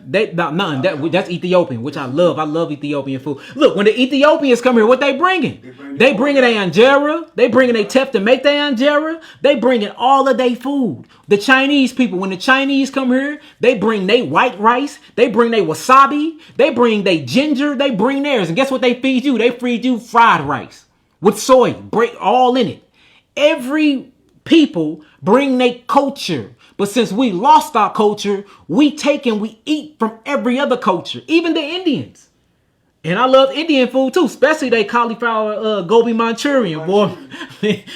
That's Ethiopian, which I love. I love Ethiopian food. Look, when the Ethiopians come here, what they bringing? They bringing a anjera. They bringing a tef to make their anjera. They bringing all of their food. The Chinese people, when the Chinese come here, they bring their white rice. They bring their wasabi. They bring their ginger. They bring theirs. And guess what they feed you? They feed you fried rice with soy, break all in it. Every people bring their culture. But since we lost our culture, we take and we eat from every other culture, even the Indians. And I love Indian food too, especially they cauliflower gobi Manchurian, boy.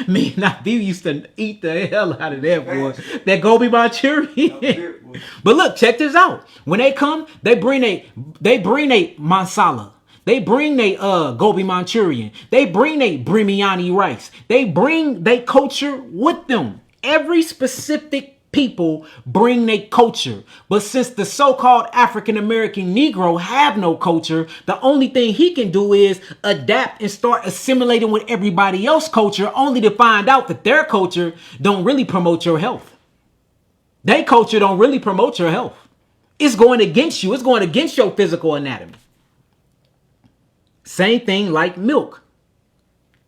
Me and I used to eat the hell out of that, boy. That gobi Manchurian. But look, check this out. When they come, they bring a masala. They bring a gobi Manchurian. They bring a biryani rice. They bring their culture with them. Every specific people bring their culture. But since the so-called African American Negro have no culture, the only thing he can do is adapt and start assimilating with everybody else's culture, only to find out that their culture don't really promote your health. Their culture don't really promote your health. It's going against you. It's going against your physical anatomy. Same thing like milk.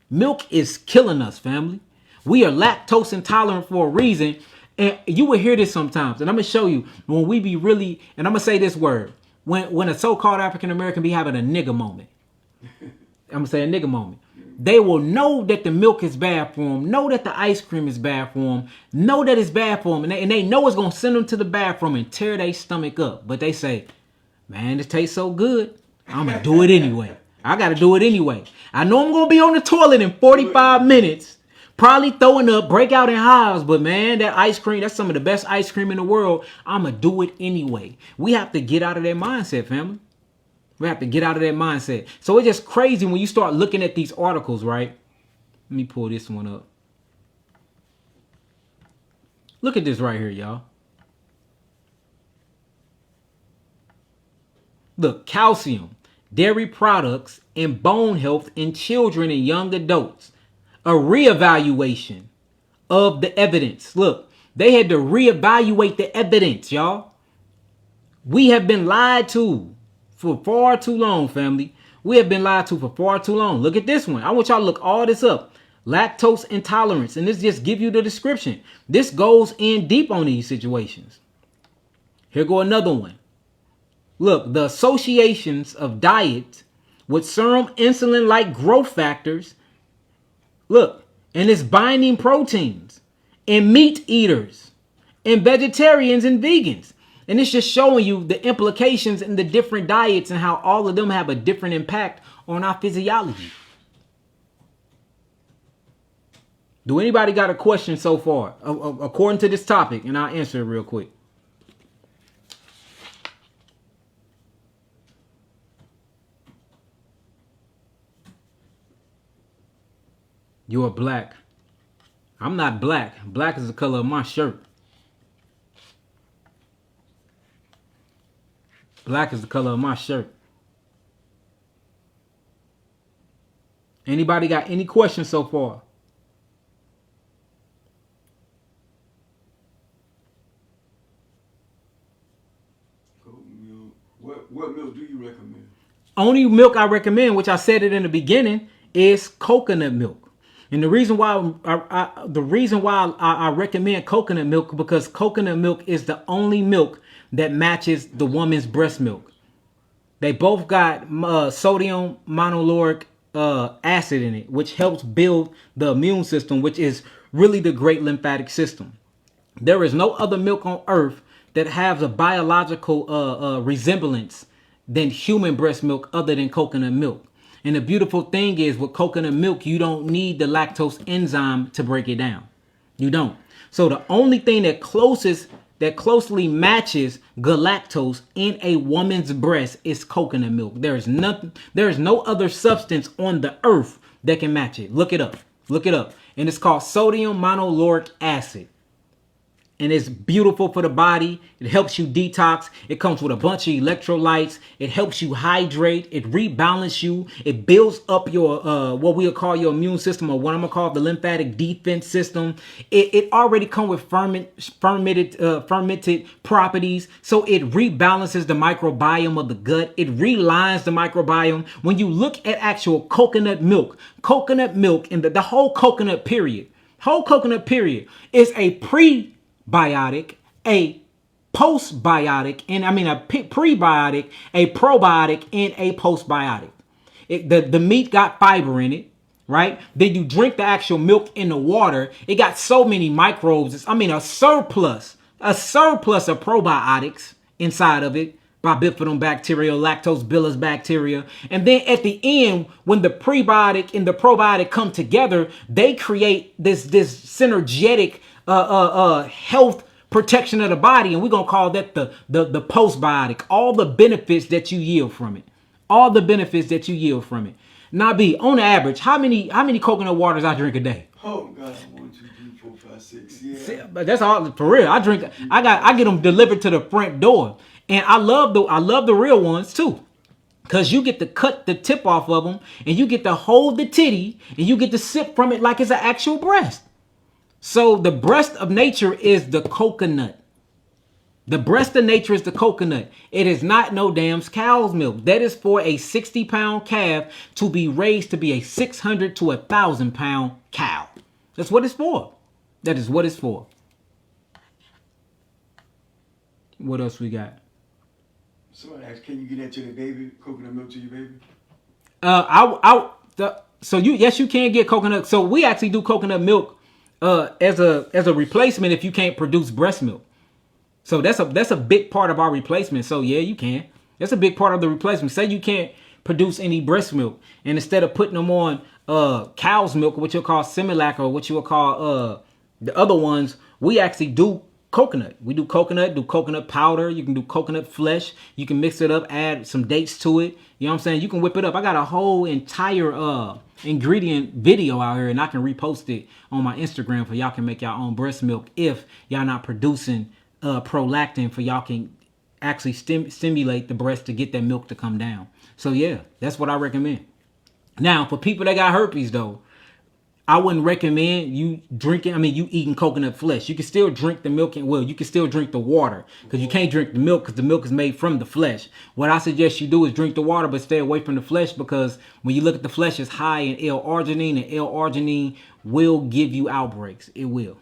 Milk is killing us, family. We are lactose intolerant for a reason. And you will hear this sometimes. And I'm going to show you when we be really, and I'm going to say this word. When a so-called African American be having a nigga moment. I'm going to say a nigga moment. They will know that the milk is bad for them. Know that the ice cream is bad for them. Know that it's bad for them. And they know it's going to send them to the bathroom and tear their stomach up. But they say, man, this tastes so good. I'm going to do it anyway. I got to do it anyway. I know I'm going to be on the toilet in 45 minutes. Probably throwing up, break out in hives, but man, that ice cream, that's some of the best ice cream in the world. I'm going to do it anyway. We have to get out of that mindset, family. We have to get out of that mindset. So it's just crazy when you start looking at these articles, right? Let me pull this one up. Look at this right here, y'all. Look, calcium, dairy products, and bone health in children and young adults. A reevaluation of the evidence. Look, they had to reevaluate the evidence, y'all. We have been lied to for far too long, family. We have been lied to for far too long. Look at this one. I want y'all to look all this up. Lactose intolerance. And this just give you the description. This goes in deep on these situations. Here go another one. Look, the associations of diet with serum insulin-like growth factors. Look, and it's binding proteins in meat eaters and vegetarians and vegans. And it's just showing you the implications in the different diets and how all of them have a different impact on our physiology. Do anybody got a question so far according to this topic? And I'll answer it real quick. You are black. I'm not black. Black is the color of my shirt. Black is the color of my shirt. Anybody got any questions so far? What milk do you recommend? Only milk I recommend, which I said it in the beginning, is coconut milk. And the reason why I recommend coconut milk because coconut milk is the only milk that matches the woman's breast milk. They both got sodium monolauric acid in it, which helps build the immune system, which is really the great lymphatic system. There is no other milk on earth that has a biological resemblance than human breast milk other than coconut milk. And the beautiful thing is with coconut milk, you don't need the lactose enzyme to break it down. You don't. So the only thing that closely matches galactose in a woman's breast is coconut milk. There is no other substance on the earth that can match it. Look it up. Look it up. And it's called sodium monolauric acid. And it's beautiful for the body. It helps you detox. It comes with a bunch of electrolytes. It helps you hydrate. It rebalances you. It builds up your what we'll call your immune system, or what I'm gonna call the lymphatic defense system. It already comes with fermented properties, so it rebalances the microbiome of the gut. It realigns the microbiome. When you look at actual coconut milk and the whole coconut period is a prebiotic, a postbiotic, and a prebiotic, a probiotic, and a postbiotic. The meat got fiber in it, right? Then you drink the actual milk in the water. It got so many microbes. A surplus of probiotics inside of it. Bifidobacteria, lactobacillus bacteria. And then at the end, when the prebiotic and the probiotic come together, they create this synergetic health protection of the body, and we're gonna call that the postbiotic. All the benefits that you yield from it. Now, B, on the average, how many coconut waters I drink a day? Oh God, 1, 2, 3, 4, 5, 6. Yeah, but that's all for real. I get them delivered to the front door, and I love the real ones too. Because you get to cut the tip off of them, and you get to hold the titty, and you get to sip from it like it's an actual breast. So the breast of nature is the coconut. The breast of nature is the coconut. It is not no damn cow's milk. That is for a 60-pound calf to be raised to be a 600 to 1,000-pound cow. That's what it's for. That is what it's for. What else we got? Somebody asked, can you get that to the baby? Coconut milk to your baby? Yes, you can get coconut. So we actually do coconut milk as a replacement if you can't produce breast milk. So that's a big part of our replacement. So yeah, you can. That's a big part of the replacement. Say you can't produce any breast milk, and instead of putting them on cow's milk, what you'll call Similac, or what you will call the other ones, we actually do coconut. We do coconut powder. You can do coconut flesh. You can mix it up, add some dates to it. You know what I'm saying? You can whip it up. I got a whole entire ingredient video out here, and I can repost it on my Instagram for y'all can make your own breast milk if y'all not producing prolactin for y'all can actually stimulate the breast to get that milk to come down. So yeah, that's what I recommend. Now, for people that got herpes though, I wouldn't recommend you you eating coconut flesh. You can still drink the milk you can still drink the water because you can't drink the milk because the milk is made from the flesh. What I suggest you do is drink the water but stay away from the flesh because when you look at the flesh, it's high in L-arginine, and L-arginine will give you outbreaks. It will.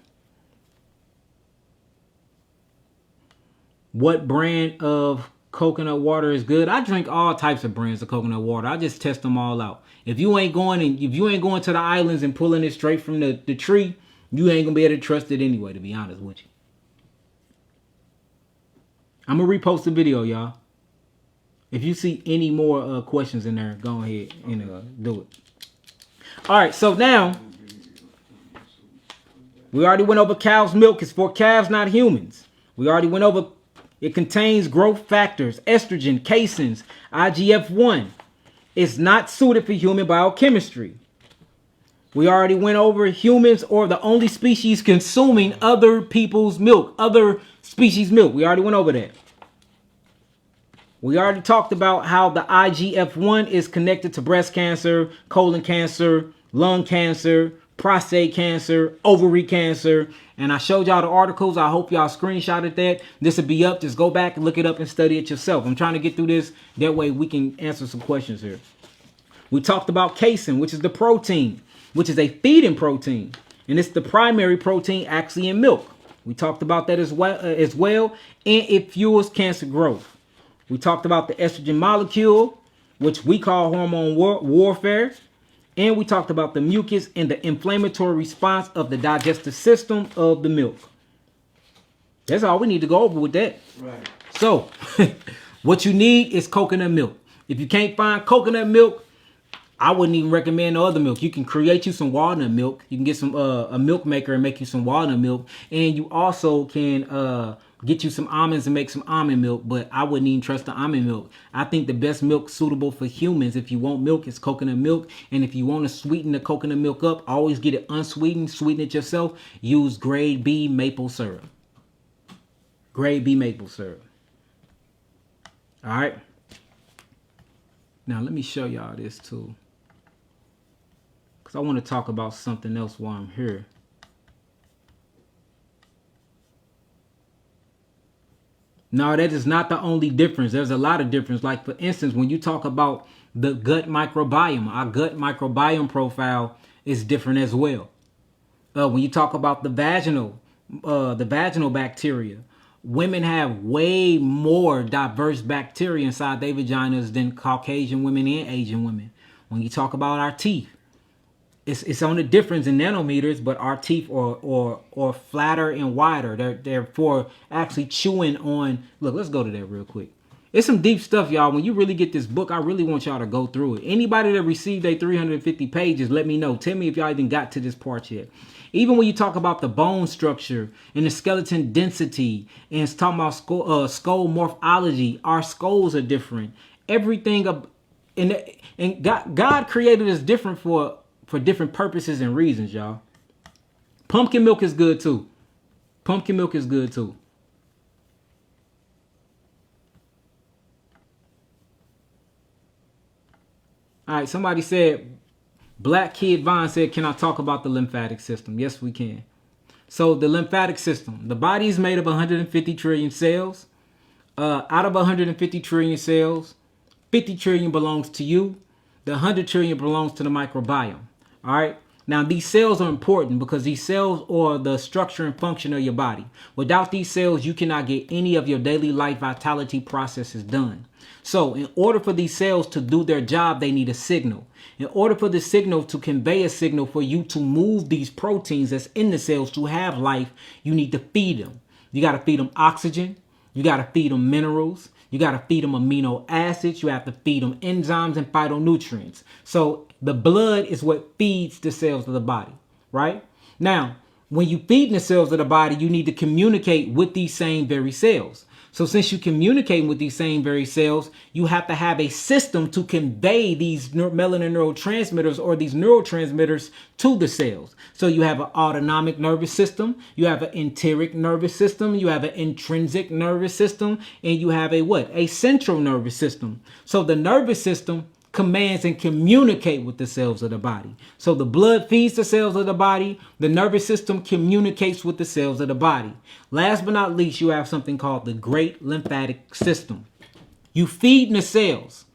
What brand of coconut water is good? I drink all types of brands of coconut water. I just test them all out. If you ain't going to the islands and pulling it straight from the tree, you ain't gonna be able to trust it anyway, to be honest with you. I'm gonna repost the video, y'all. If you see any more questions in there, go ahead and do it. All right, so now we already went over cow's milk. It's for calves, not humans. We already went over. It contains growth factors, estrogen, caseins, IGF-1. It's not suited for human biochemistry. We already went over humans or the only species consuming other people's milk, other species' milk. We already went over that. We already talked about how the IGF-1 is connected to breast cancer, colon cancer, lung cancer, prostate cancer, ovary cancer. And I showed y'all the articles. I hope y'all screenshotted that. This will be up. Just go back and look it up and study it yourself. I'm trying to get through this. That way we can answer some questions here. We talked about casein, which is the protein, which is a feeding protein. And it's the primary protein actually in milk. We talked about that as well. And it fuels cancer growth. We talked about the estrogen molecule, which we call hormone warfare. And we talked about the mucus and the inflammatory response of the digestive system of the milk. That's all we need to go over with that. Right. So, what you need is coconut milk. If you can't find coconut milk, I wouldn't even recommend no other milk. You can create you some walnut milk. You can get some a milk maker and make you some walnut milk. And you also can get you some almonds and make some almond milk, but I wouldn't even trust the almond milk. I think the best milk suitable for humans, if you want milk, is coconut milk. And if you want to sweeten the coconut milk up, always get it unsweetened, sweeten it yourself. Use grade B maple syrup. Grade B maple syrup. All right. Now let me show y'all this too, because I want to talk about something else while I'm here. No, that is not the only difference. There's a lot of difference. Like, for instance, when you talk about the gut microbiome, our gut microbiome profile is different as well. When you talk about the vaginal bacteria, women have way more diverse bacteria inside their vaginas than Caucasian women and Asian women. When you talk about our teeth, it's on the difference in nanometers, but our teeth are flatter and wider. They're for actually chewing on. Look, let's go to that real quick. It's some deep stuff, y'all. When you really get this book, I really want y'all to go through it. Anybody that received a 350 pages, let me know. Tell me if y'all even got to this part yet. Even when you talk about the bone structure and the skeleton density, and it's talking about skull morphology, our skulls are different. Everything and God created us different for different purposes and reasons, y'all. Pumpkin milk is good too. Pumpkin milk is good too. All right, somebody said, Black Kid Vaughn said, can I talk about the lymphatic system? Yes, we can. So the lymphatic system, the body is made of 150 trillion cells. Out of 150 trillion cells, 50 trillion belongs to you. The 100 trillion belongs to the microbiome. All right. Now, these cells are important because these cells are the structure and function of your body. Without these cells, you cannot get any of your daily life vitality processes done. So in order for these cells to do their job, they need a signal. In order for the signal to convey a signal for you to move these proteins that's in the cells to have life, you need to feed them. You got to feed them oxygen. You got to feed them minerals. You got to feed them amino acids. You have to feed them enzymes and phytonutrients. So the blood is what feeds the cells of the body, right? Now, When you feed the cells of the body, you need to communicate with these same very cells. So since you communicate with these same very cells, you have to have a system to convey these melanin neurotransmitters or these neurotransmitters to the cells. So you have an autonomic nervous system, you have an enteric nervous system, you have an intrinsic nervous system, and you have a what? A central nervous system. So the nervous system commands and communicate with the cells of the body. So the blood feeds the cells of the body. The nervous system communicates with the cells of the body. Last but not least, you have something called the great lymphatic system. You feed the cells.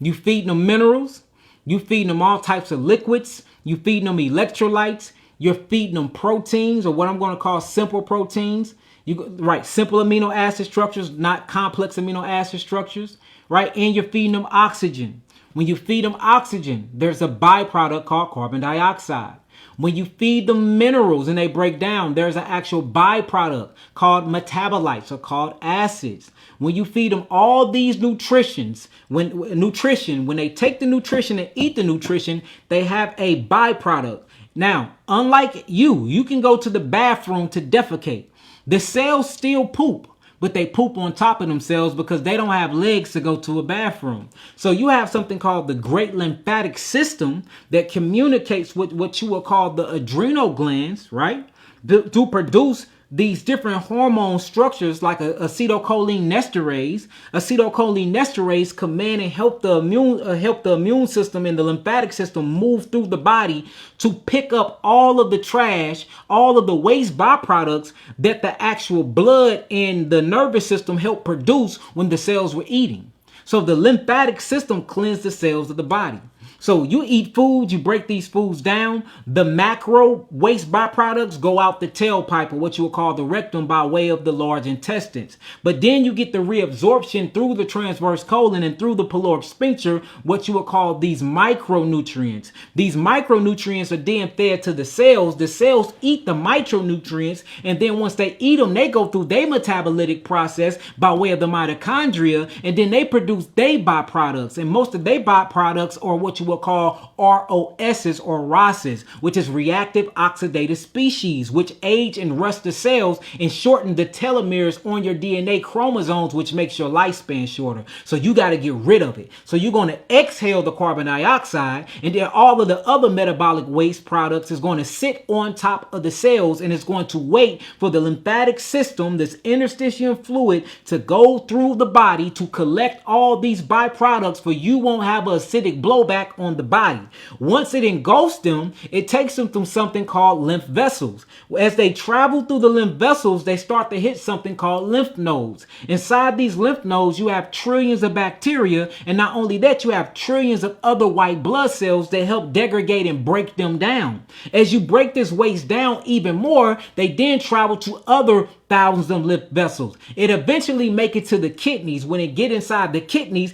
You feed them minerals. You feed them all types of liquids. You feed them electrolytes. You're feeding them proteins, or what I'm going to call simple proteins. Simple amino acid structures, not complex amino acid structures, right? And you're feeding them oxygen. When you feed them oxygen, there's a byproduct called carbon dioxide. When you feed them minerals and they break down, there's an actual byproduct called metabolites or called acids. When you feed them all these nutritions, when they take the nutrition and eat the nutrition, they have a byproduct. Now, unlike you can go to the bathroom to defecate. The cells still poop, but they poop on top of themselves because they don't have legs to go to a bathroom. So you have something called the great lymphatic system that communicates with what you would call the adrenal glands, right? To produce these different hormone structures like acetylcholinesterase. Acetylcholinesterase command and help the immune system and the lymphatic system move through the body to pick up all of the trash, all of the waste byproducts that the actual blood and the nervous system help produce when the cells were eating. So the lymphatic system cleanses the cells of the body. So you eat food, you break these foods down, the macro waste byproducts go out the tailpipe, or what you would call the rectum, by way of the large intestines. But then you get the reabsorption through the transverse colon and through the pyloric sphincter, what you would call these micronutrients. These micronutrients are then fed to the cells. The cells eat the micronutrients, and then once they eat them, they go through their metabolitic process by way of the mitochondria, and then they produce their byproducts. And most of their byproducts are what you will call ROSs or ROSs, which is reactive oxidative species, which age and rust the cells and shorten the telomeres on your DNA chromosomes, which makes your lifespan shorter. So you got to get rid of it. So you're going to exhale the carbon dioxide, and then all of the other metabolic waste products is going to sit on top of the cells, and it's going to wait for the lymphatic system, this interstitial fluid, to go through the body to collect all these byproducts, for you won't have an acidic blowback on the body. Once it engulfs them, it takes them through something called lymph vessels. As they travel through the lymph vessels, they start to hit something called lymph nodes. Inside these lymph nodes, you have trillions of bacteria, and not only that, you have trillions of other white blood cells that help degrade and break them down. As you break this waste down even more, they then travel to other thousands of lymph vessels. It eventually make it to the kidneys. When it get inside the kidneys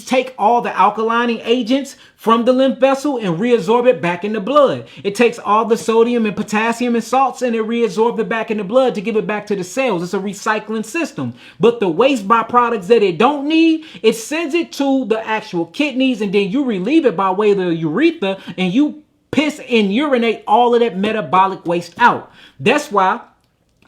take all the alkalining agents from the lymph vessel and reabsorb it back in the blood. It takes all the sodium and potassium and salts and it reabsorbs it back in the blood to give it back to the cells. It's a recycling system. But the waste byproducts that it don't need, it sends it to the actual kidneys, and then you relieve it by way of the urethra, and you piss and urinate all of that metabolic waste out. That's why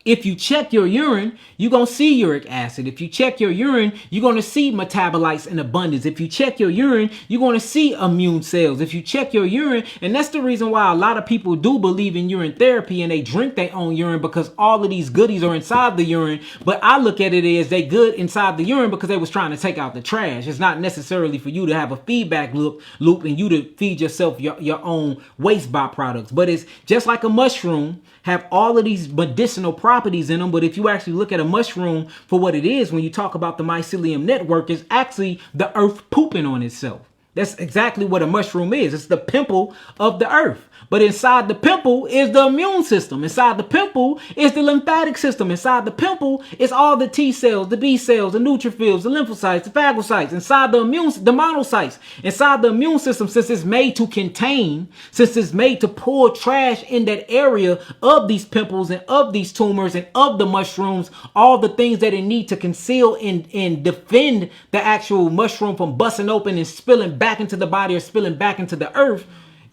if you check your urine, you're going to see uric acid. If you check your urine, you're going to see metabolites in abundance. If you check your urine, you're going to see immune cells. If you check your urine, and that's the reason why a lot of people do believe in urine therapy and they drink their own urine, because all of these goodies are inside the urine. But I look at it as they good inside the urine because they was trying to take out the trash. It's not necessarily for you to have a feedback loop and you to feed yourself your own waste byproducts. But it's just like a mushroom, have all of these medicinal properties in them. But if you actually look at a mushroom for what it is, when you talk about the mycelium network, it's actually the earth pooping on itself. That's exactly what a mushroom is. It's the pimple of the earth. But inside the pimple is the immune system. Inside the pimple is the lymphatic system. Inside the pimple is all the T cells, the B cells, the neutrophils, the lymphocytes, the phagocytes. Inside the monocytes. Inside the immune system, since it's made to contain, since it's made to pull trash in that area of these pimples and of these tumors and of the mushrooms, all the things that it need to conceal and defend the actual mushroom from busting open and spilling back into the body or spilling back into the earth.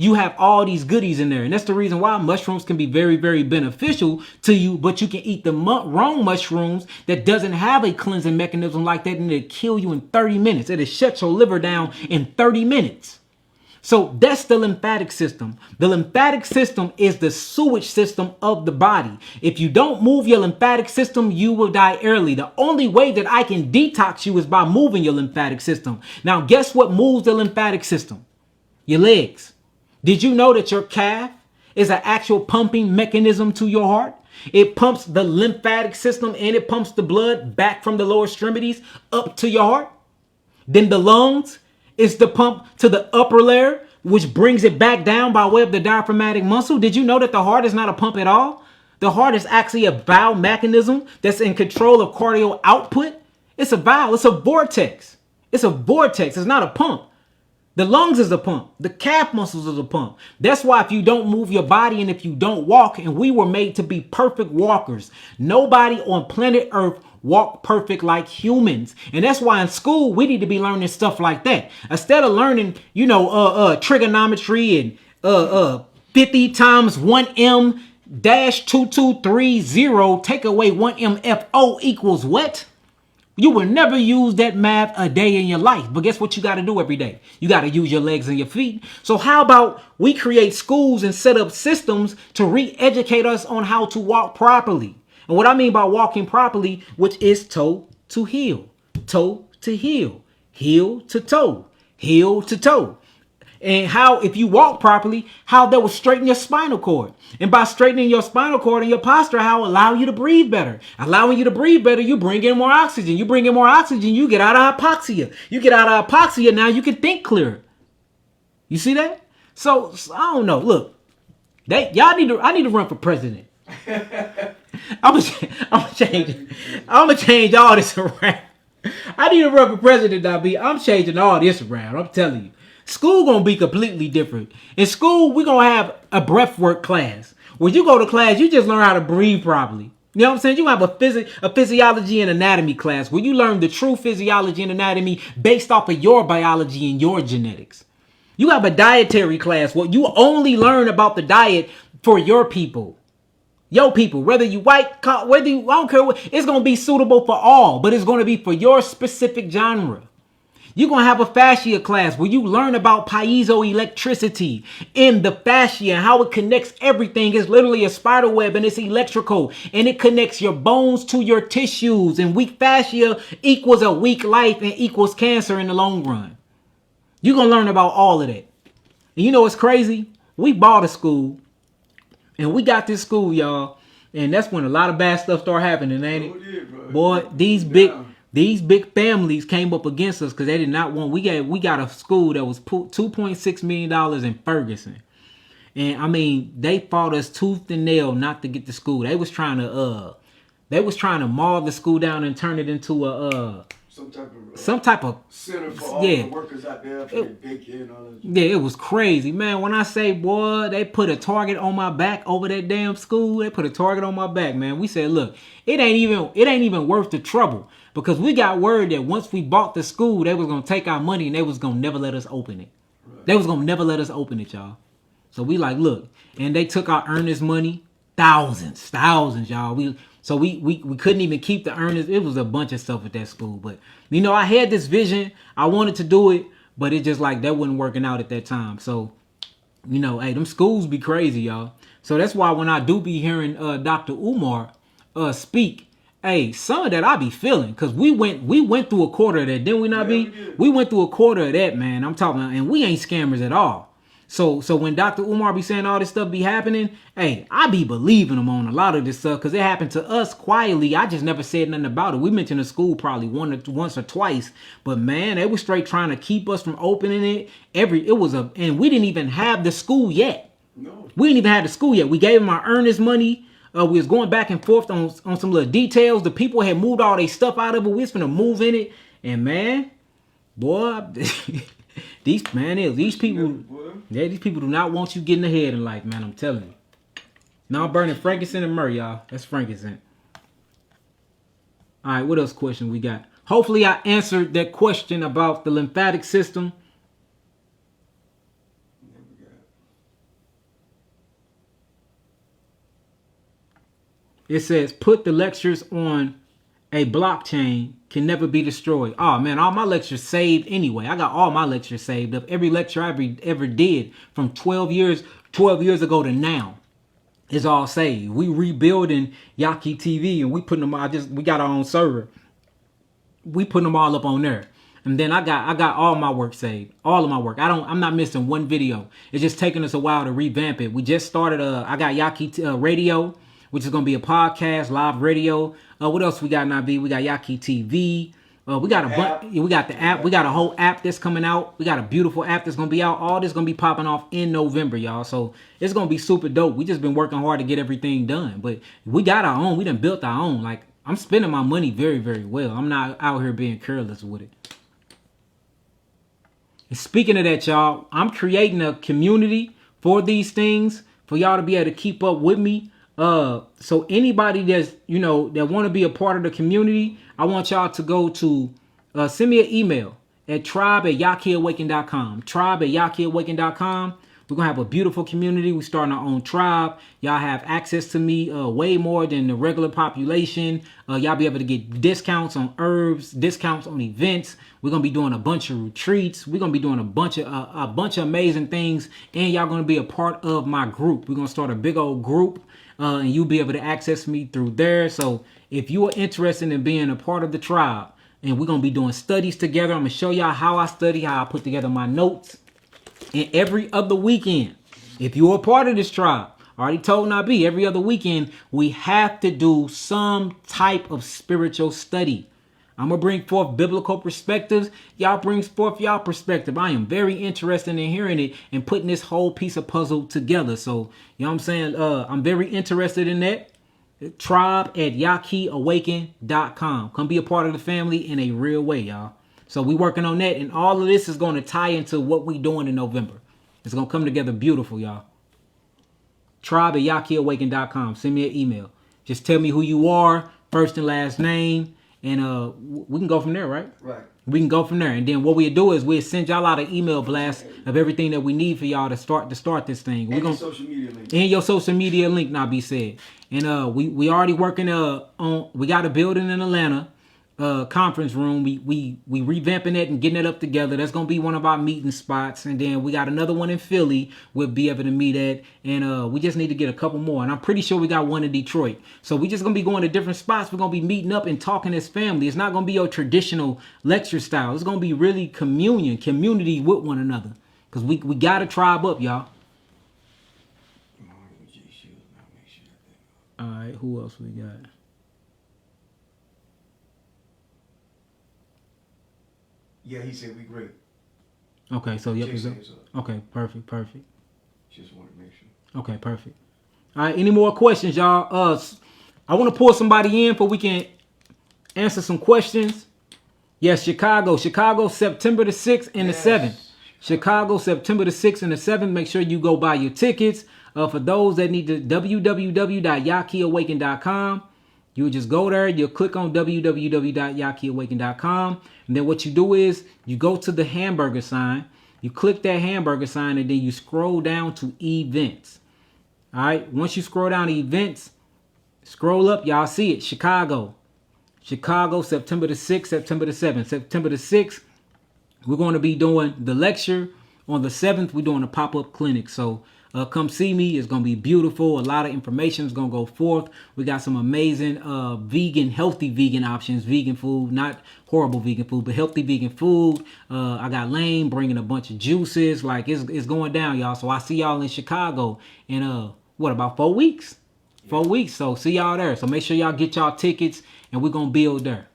You have all these goodies in there. And that's the reason why mushrooms can be very, very beneficial to you. But you can eat the wrong mushrooms that doesn't have a cleansing mechanism like that, and it'll kill you in 30 minutes. It'll shut your liver down in 30 minutes. So that's the lymphatic system. The lymphatic system is the sewage system of the body. If you don't move your lymphatic system, you will die early. The only way that I can detox you is by moving your lymphatic system. Now, guess what moves the lymphatic system? Your legs. Did you know that your calf is an actual pumping mechanism to your heart? It pumps the lymphatic system and it pumps the blood back from the lower extremities up to your heart. Then the lungs is the pump to the upper layer, which brings it back down by way of the diaphragmatic muscle. Did you know that the heart is not a pump at all? The heart is actually a valve mechanism that's in control of cardio output. It's a valve. It's a vortex. It's a vortex. It's not a pump. The lungs is a pump. The calf muscles is a pump. That's why if you don't move your body and if you don't walk, and we were made to be perfect walkers. Nobody on planet Earth walk perfect like humans. And that's why in school, we need to be learning stuff like that. Instead of learning, trigonometry and 50 times 1m dash 2230 take away 1mfo equals what? You will never use that math a day in your life. But guess what you got to do every day? You got to use your legs and your feet. So how about we create schools and set up systems to re-educate us on how to walk properly? And what I mean by walking properly, which is toe to heel, toe to heel, heel to toe, heel to toe. And how, if you walk properly, how that will straighten your spinal cord. And by straightening your spinal cord and your posture, how it will allow you to breathe better. Allowing you to breathe better, you bring in more oxygen. You bring in more oxygen, you get out of hypoxia. You get out of hypoxia, now you can think clearer. You see that? So I don't know. Look, I need to run for president. I'm gonna change all this around. I need to run for president, I'm changing all this around. I'm telling you. School gonna be completely different. In school, we're gonna have a breathwork class. When you go to class, you just learn how to breathe properly. You know what I'm saying? You have a physiology and anatomy class where you learn the true physiology and anatomy based off of your biology and your genetics. You have a dietary class where you only learn about the diet for your people. Your people, whether you white, I don't care what, it's gonna be suitable for all, but it's gonna be for your specific genre. You're going to have a fascia class where you learn about piezoelectricity in the fascia and how it connects everything. It's literally a spider web and it's electrical and it connects your bones to your tissues, and weak fascia equals a weak life and equals cancer in the long run. You're going to learn about all of that. And you know what's crazy? We bought a school and we got this school, y'all. And that's when a lot of bad stuff started happening, ain't it? Yeah, boy, these big families came up against us because they did not want. We got a school that was $2.6 million in Ferguson, and I mean they fought us tooth and nail not to get the school. They was trying to maul the school down and turn it into a some type of center for all the workers out there for daycare and all that. Yeah, it was crazy, man. When I say, boy, they put a target on my back over that damn school. They put a target on my back, man. We said, look, it ain't even worth the trouble, because we got word that once we bought the school, they was gonna take our money and they was gonna never let us open it. Right. They was gonna never let us open it, y'all. So we like, look, and they took our earnest money, thousands, y'all. We couldn't even keep the earnest. It was a bunch of stuff at that school. But, you know, I had this vision. I wanted to do it, but it just like that wasn't working out at that time. So, you know, hey, them schools be crazy, y'all. So that's why when I do be hearing Dr. Umar speak, hey, some of that I be feeling, because we went through a quarter of that, didn't we not be? We went through a quarter of that, man. I'm talking about, and we ain't scammers at all. So when Dr. Umar be saying all this stuff be happening, hey, I be believing him on a lot of this stuff because it happened to us quietly. I just never said nothing about it. We mentioned the school probably once or twice, but man, they was straight trying to keep us from opening it. And we didn't even have the school yet. No. We didn't even have the school yet. We gave them our earnest money. We was going back and forth on some little details. The people had moved all their stuff out of it. We was finna move in it. And man, boy, these people do not want you getting ahead in life, man. I'm telling you. Now I'm burning frankincense and myrrh, y'all. That's frankincense. All right, what else question we got? Hopefully I answered that question about the lymphatic system. It says, put the lectures on a blockchain, can never be destroyed. Oh man, all my lectures saved anyway. I got all my lectures saved up. Every lecture I ever did from 12 years ago to now is all saved. We rebuilding Yahki TV and we putting them. We got our own server. We putting them all up on there. And then I got all my work saved, all of my work. I'm not missing one video. It's just taking us a while to revamp it. We just started. I got Yahki Radio, which is gonna be a podcast, live radio. What else we got, Nabi? We got Yahki TV. We got we got the app. We got a whole app that's coming out. We got a beautiful app that's gonna be out. All this gonna be popping off in November, y'all. So it's gonna be super dope. We just been working hard to get everything done, but we got our own. We done built our own. Like, I'm spending my money very, very well. I'm not out here being careless with it. And speaking of that, y'all, I'm creating a community for these things for y'all to be able to keep up with me. So anybody that's, that want to be a part of the community, I want y'all to go to send me an email at tribe@yahkiawaken.com. Tribe@yahkiawaken.com. We're going to have a beautiful community. We're starting our own tribe. Y'all have access to me way more than the regular population. Y'all be able to get discounts on herbs, discounts on events. We're going to be doing a bunch of retreats. We're going to be doing a bunch of amazing things. And y'all going to be a part of my group. We're going to start a big old group. And you'll be able to access me through there. So if you are interested in being a part of the tribe, and we're going to be doing studies together, I'm going to show y'all how I study, how I put together my notes. And every other weekend, if you're a part of this tribe, I already told Nabi, every other weekend, we have to do some type of spiritual study. I'm going to bring forth biblical perspectives. Y'all bring forth y'all perspective. I am very interested in hearing it and putting this whole piece of puzzle together. So, you know what I'm saying? I'm very interested in that. Tribe@yahkiawaken.com. Come be a part of the family in a real way, y'all. So we working on that, and all of this is going to tie into what we doing in November. It's going to come together beautiful, y'all. Tribe@yahkiawaken.com. Send me an email. Just tell me who you are, first and last name, and we can go from there, right? Right. We can go from there, and then what we do is we'll send y'all out an email blast of everything that we need for y'all to start this thing. We're gonna social media link. And your social media link, now be said. And we already working on. We got a building in Atlanta. Conference room. We revamping it and getting it up together. That's gonna be one of our meeting spots. And then we got another one in Philly we'll be able to meet at. And we just need to get a couple more. And I'm pretty sure we got one in Detroit. So we just gonna be going to different spots. We're gonna be meeting up and talking as family. It's not gonna be your traditional lecture style. It's gonna be really community with one another. Cause we gotta tribe up, y'all. All right, who else we got? Yeah, he said we great. Okay, so yep. So. Okay, perfect. Just want to make sure. Okay, perfect. All right, any more questions, y'all? I want to pull somebody in so we can answer some questions. Yes, Chicago, September the 6th and the 7th. Chicago, September the 6th and the 7th. Make sure you go buy your tickets. For those that need to, www.yahkiawaken.com. You just go there, you'll click on www.yahkiawaken.com, and then what you do is you go to the hamburger sign, you click that hamburger sign, and then you scroll down to events. All right, once you scroll down to events, scroll up, y'all see it, Chicago, September the 6th, September the 7th. September the 6th, we're going to be doing the lecture. On the 7th, we're doing a pop-up clinic. So come see me. It's going to be beautiful. A lot of information is going to go forth. We got some amazing healthy vegan options. Vegan food, not horrible vegan food, but healthy vegan food. I got Lane bringing a bunch of juices. Like, it's going down, y'all. So I see y'all in Chicago in, about 4 weeks? 4 weeks. So see y'all there. So make sure y'all get y'all tickets, and we're going to build there.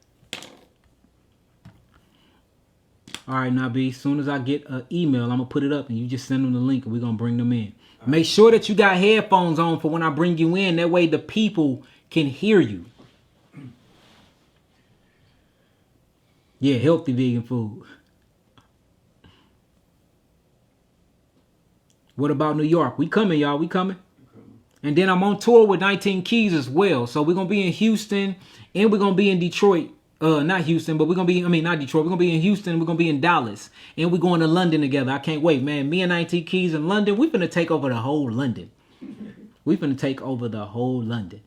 All right, Nabi, as soon as I get an email, I'm going to put it up, and you just send them the link, and we're going to bring them in. Make sure that you got headphones on for when I bring you in. That way the people can hear you. Yeah, healthy vegan food. What about New York? We coming, y'all. We coming. And then I'm on tour with 19 Keys as well. So we're going to be in Houston, and we're going to be in Detroit. Not Houston, but we're going to be, not Detroit. We're going to be in Houston. We're going to be in Dallas. And we're going to London together. I can't wait, man. Me and 19 Keys in London, we're going to take over the whole London. We're going to take over the whole London.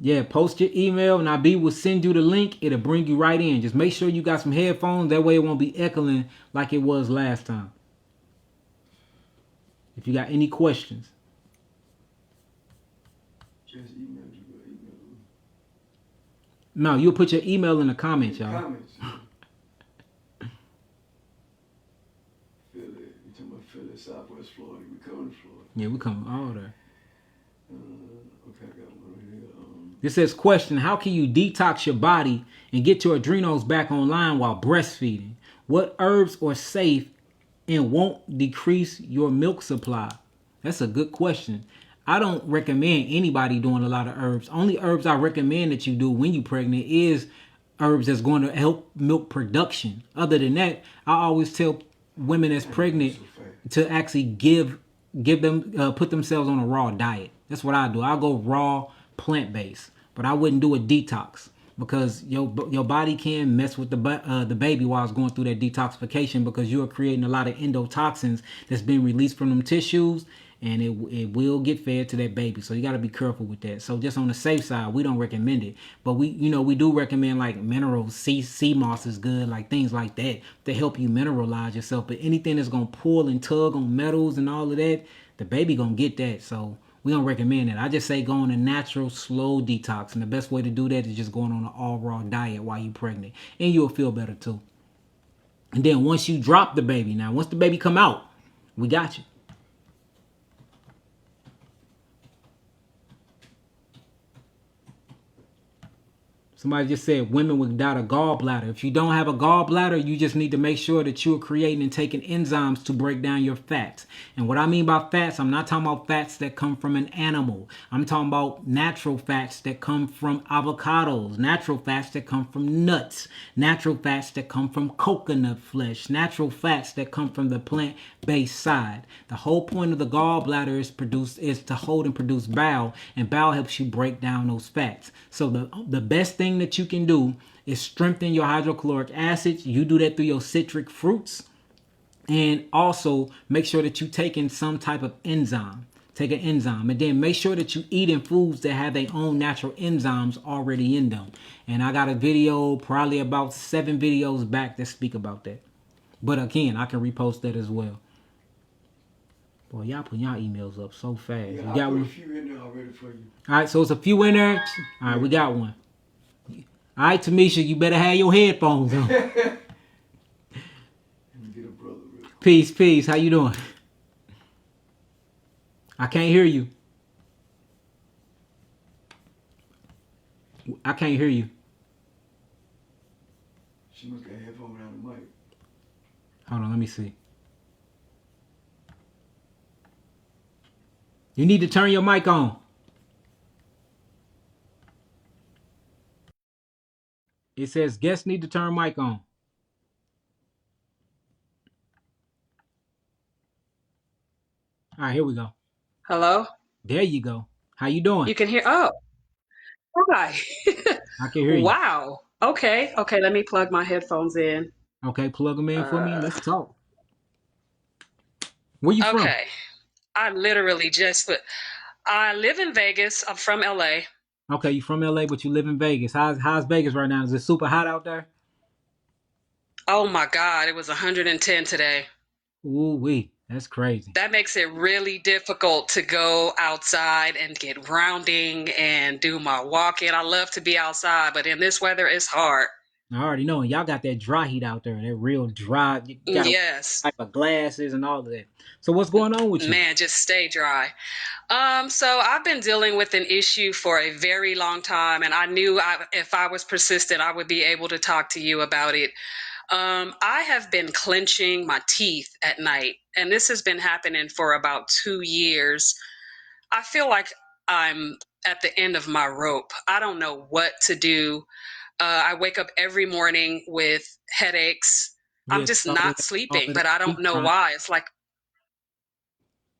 Yeah, post your email and IB will send you the link. It'll bring you right in. Just make sure you got some headphones. That way it won't be echoing like it was last time. If you got any questions. Just email you. Email them. No, you'll put your email in the comments, y'all. Comments. Philly. You talking about Philly, Southwest Florida. We coming to Florida. Yeah, we come all there. Okay, I got one right here. This says, question, how can you detox your body and get your adrenals back online while breastfeeding? What herbs are safe and won't decrease your milk supply? That's a good question. I don't recommend anybody doing a lot of herbs. Only herbs I recommend that you do when you're pregnant is herbs that's going to help milk production. Other than that, I always tell women that's pregnant to actually give them put themselves on a raw diet. That's what I do. I go raw, plant-based, but I wouldn't do a detox because your body can mess with the baby while it's going through that detoxification because you are creating a lot of endotoxins that's being released from them tissues, and it will get fed to that baby. So you got to be careful with that. So just on the safe side, we don't recommend it, but we do recommend like minerals. Sea moss is good, like things like that to help you mineralize yourself. But anything that's gonna pull and tug on metals and all of that, the baby gonna get that. So we don't recommend it. I just say go on a natural, slow detox, and the best way to do that is just going on an all raw diet while you're pregnant, and you'll feel better too. And then once you drop the baby, once the baby come out, we got you. Somebody just said women without a gallbladder. If you don't have a gallbladder, you just need to make sure that you are creating and taking enzymes to break down your fats. And what I mean by fats, I'm not talking about fats that come from an animal. I'm talking about natural fats that come from avocados, natural fats that come from nuts, natural fats that come from coconut flesh, natural fats that come from the plant-based side. The whole point of the gallbladder is to hold and produce bile, and bile helps you break down those fats. So the best thing that you can do is strengthen your hydrochloric acids. You do that through your citric fruits, and also make sure that you take in some type of enzyme. Take an enzyme, and then make sure that you eat in foods that have their own natural enzymes already in them. And I got a video, probably about 7 videos back, that speak about that. But again, I can repost that as well. Boy, y'all put y'all emails up so fast. Yeah, You I got put one? a few in there already for you. All right, so it's a few in there. All right, we got one. All right, Tamisha, you better have your headphones on. Let me get a brother real quick. Peace. How you doing? I can't hear you. I can't hear you. She must got a headphone around the mic. Hold on, let me see. You need to turn your mic on. It says guests need to turn mic on. All right, here we go. Hello? There you go. How you doing? You can hear? Oh, hi. I can hear you. Wow. Okay. Let me plug my headphones in. Okay, plug them in for me and Uh, let's talk. Where you from? okay. I literally I live in Vegas. I'm from LA. Okay, you from LA, but you live in Vegas. How's Vegas right now? Is it super hot out there? Oh my God, it was 110 today. Ooh wee, that's crazy. That makes it really difficult to go outside and get grounding and do my walking. I love to be outside, but in this weather, it's hard. I already know. Y'all got that dry heat out there. That real dry. You got a Yes. type of glasses and all of that. So what's going on with you? Man, just stay dry. So I've been dealing with an issue for a very long time, and I knew if I was persistent, I would be able to talk to you about it. I have been clenching my teeth at night, and this has been happening for about 2 years. I feel like I'm at the end of my rope. I don't know what to do. I wake up every morning with headaches. I'm Yeah, just all of not that, all sleeping, of but that I don't teeth know grind. why. It's like,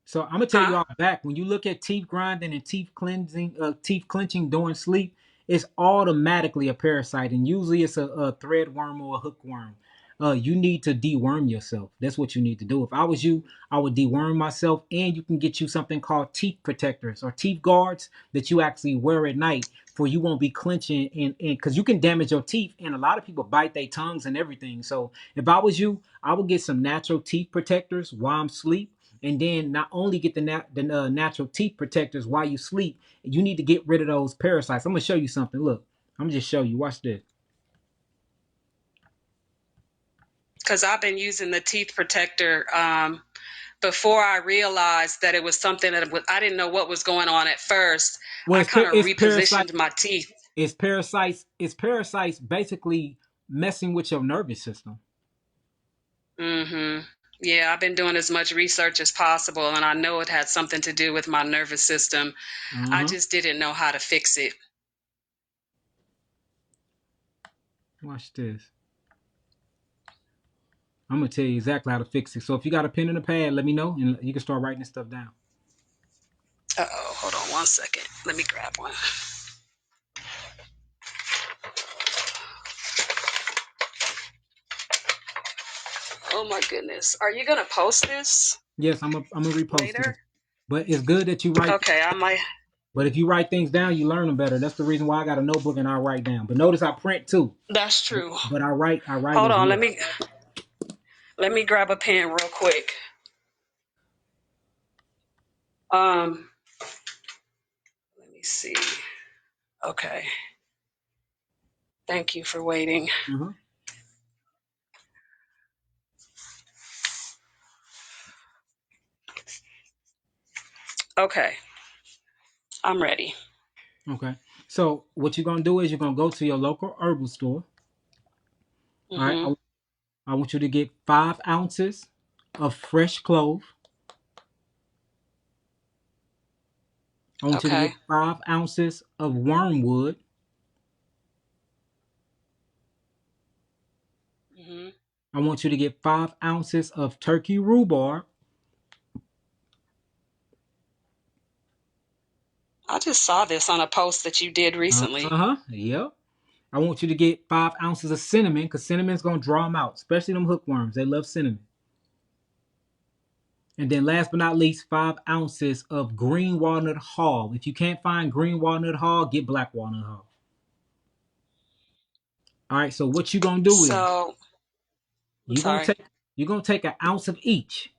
So I'm gonna tell you huh? all back when you look at teeth grinding and teeth clenching during sleep, it's automatically a parasite, and usually it's a thread worm or a hookworm. you need to deworm yourself. That's what you need to do. If I was you, I would deworm myself, and you can get you something called teeth protectors or teeth guards that you actually wear at night, for you won't be clenching and because you can damage your teeth, and a lot of people bite their tongues and everything. So if I was you, I would get some natural teeth protectors while I'm asleep, and then not only get the natural teeth protectors while you sleep, you need to get rid of those parasites. I'm gonna show you something. Look, I'm gonna just show you. Watch this. Because I've been using the teeth protector before I realized that it was something that I didn't know what was going on at first. Well, I kind of it's parasite. repositioned my teeth. It's parasites. It's parasites basically messing with your nervous system. Mm-hmm. Yeah, I've been doing as much research as possible, and I know it had something to do with my nervous system. I Uh-huh. just didn't know how to fix it. Watch this. I'm gonna tell you exactly how to fix it. So if you got a pen and a pad, let me know, and you can start writing this stuff down. Uh-oh, hold on one second. Let me grab one. Oh my goodness. Are you going to post this Yes, I'm gonna repost later? this. But it's good that you write. Okay, I might. But if you write things down, you learn them better. That's the reason why I got a notebook and I write down. But notice I print too. That's true. But I write. I write Hold as on, well. let me grab a pen real quick. Um, let me see. Okay. Thank you for waiting. Uh-huh. Okay. I'm ready. Okay. So what you're gonna do is you're gonna go to your local herbal store. All right. Mm-hmm. I want you to get 5 ounces of fresh clove. I want you to Okay. get 5 ounces of wormwood. Mm-hmm. I want you to get 5 ounces of turkey rhubarb. I just saw this on a post that you did recently. Uh-huh. Yep. I want you to get 5 ounces of cinnamon, because cinnamon's gonna draw them out, especially them hookworms. They love cinnamon. And then last but not least, 5 ounces of green walnut hull. If you can't find green walnut hull, get black walnut hull. All right. So what you gonna do is So, I'm you're gonna sorry. take you're gonna take an ounce of each.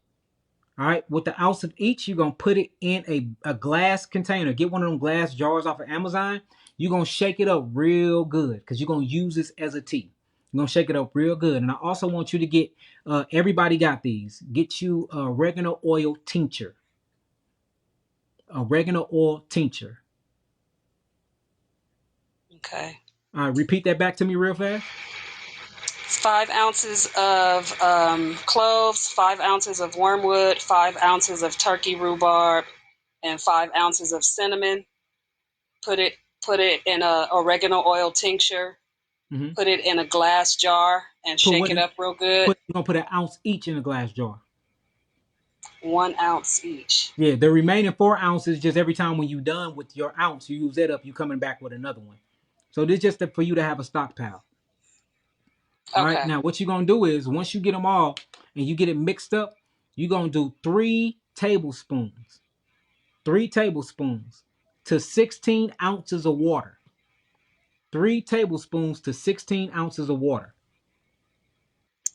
All right. With the ounce of each, you're gonna put it in a glass container. Get one of them glass jars off of Amazon. You're gonna shake it up real good, because you're gonna use this as a tea. You're gonna shake it up real good. And I also want you to get everybody got these. Get you oregano oil tincture. Oregano oil tincture. Okay. All right, repeat that back to me real fast. 5 ounces of cloves, 5 ounces of wormwood, 5 ounces of turkey rhubarb, and 5 ounces of cinnamon. Put it in a oregano oil tincture. Mm-hmm. Put it in a glass jar and Put shake what? it up real good. You're gonna put an ounce each in a glass jar. 1 ounce each. Yeah, the remaining 4 ounces, just every time when you're done with your ounce, you use that up, you coming back with another one. So this just for you to have a stockpile. All right. Okay. Now what you're gonna do is, once you get them all and you get it mixed up, you're gonna do 3 tablespoons. 3 tablespoons to 16 ounces of water. 3 tablespoons to 16 ounces of water.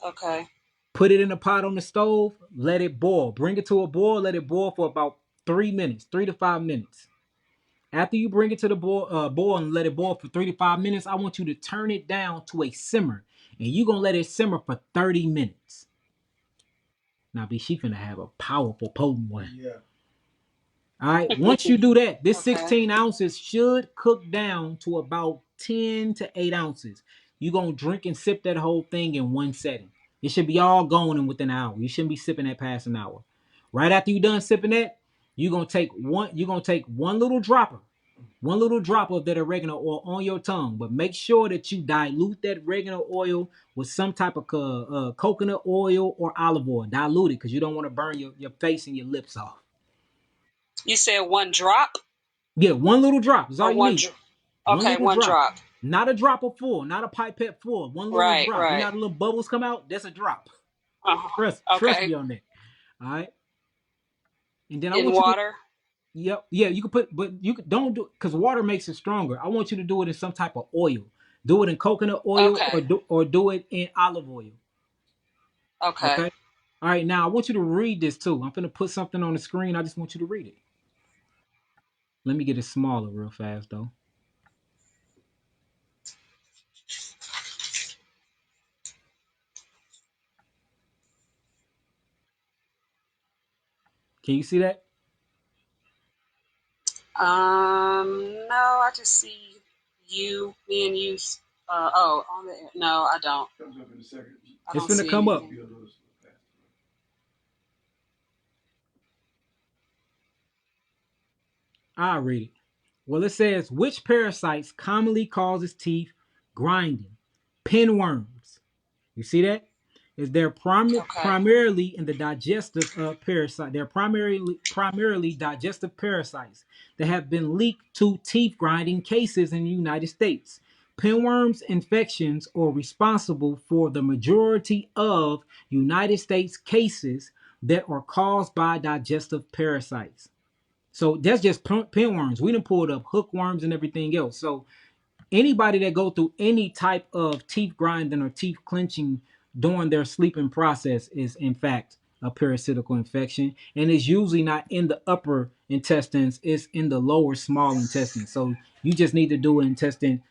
Okay. Put it in a pot on the stove, let it boil. Bring it to a boil, let it boil for about 3 minutes, 3 to 5 minutes. After you bring it to the boil and let it boil for 3 to 5 minutes, I want you to turn it down to a simmer. And you're going to let it simmer for 30 minutes. Now, she finna have a powerful, potent one. Yeah. All right. Once you do that, this Okay. 16 ounces should cook down to about 10 to 8 ounces. You're going to drink and sip that whole thing in one setting. It should be all going in within an hour. You shouldn't be sipping that past an hour. Right after you're done sipping that, you're going to take one little dropper. One little drop of that oregano oil on your tongue, but make sure that you dilute that oregano oil with some type of coconut oil or olive oil. Dilute it, because you don't want to burn your face and your lips off. You said one drop Yeah, one little drop is all or you need. One okay, little one drop. drop. Not a drop of full, not a pipette full. One little Right, drop. You know right. how the little bubbles come out? That's a drop. Uh-huh. Trust Okay. me on that. All right. And then I In want you to, water. yep, yeah, you can put, but you don't do, because water makes it stronger. I want you to do it in some type of oil. Do it in coconut oil Okay. or do it in olive oil. Okay. Okay. All right. Now I want you to read this too. I'm gonna put something on the screen. I just want you to read it. Let me get it smaller real fast though. Can you see that? No, I just see you, me and you. Oh, on the, no, I don't. Comes up in a second. I It's don't gonna see come up. anything. Be a little faster. I'll read it. Well, it says which parasites commonly causes teeth grinding? Pinworms. You see that? Is they're Okay. primarily in the digestive parasite. They're primarily digestive parasites that have been leaked to teeth grinding cases in the United States. Pinworms infections are responsible for the majority of United States cases that are caused by digestive parasites. So that's just pinworms. We done pulled up hookworms and everything else. So anybody that go through any type of teeth grinding or teeth clenching during their sleeping process is in fact a parasitical infection, and it's usually not in the upper intestines, it's in the lower small intestine. So you just need to do an intestine,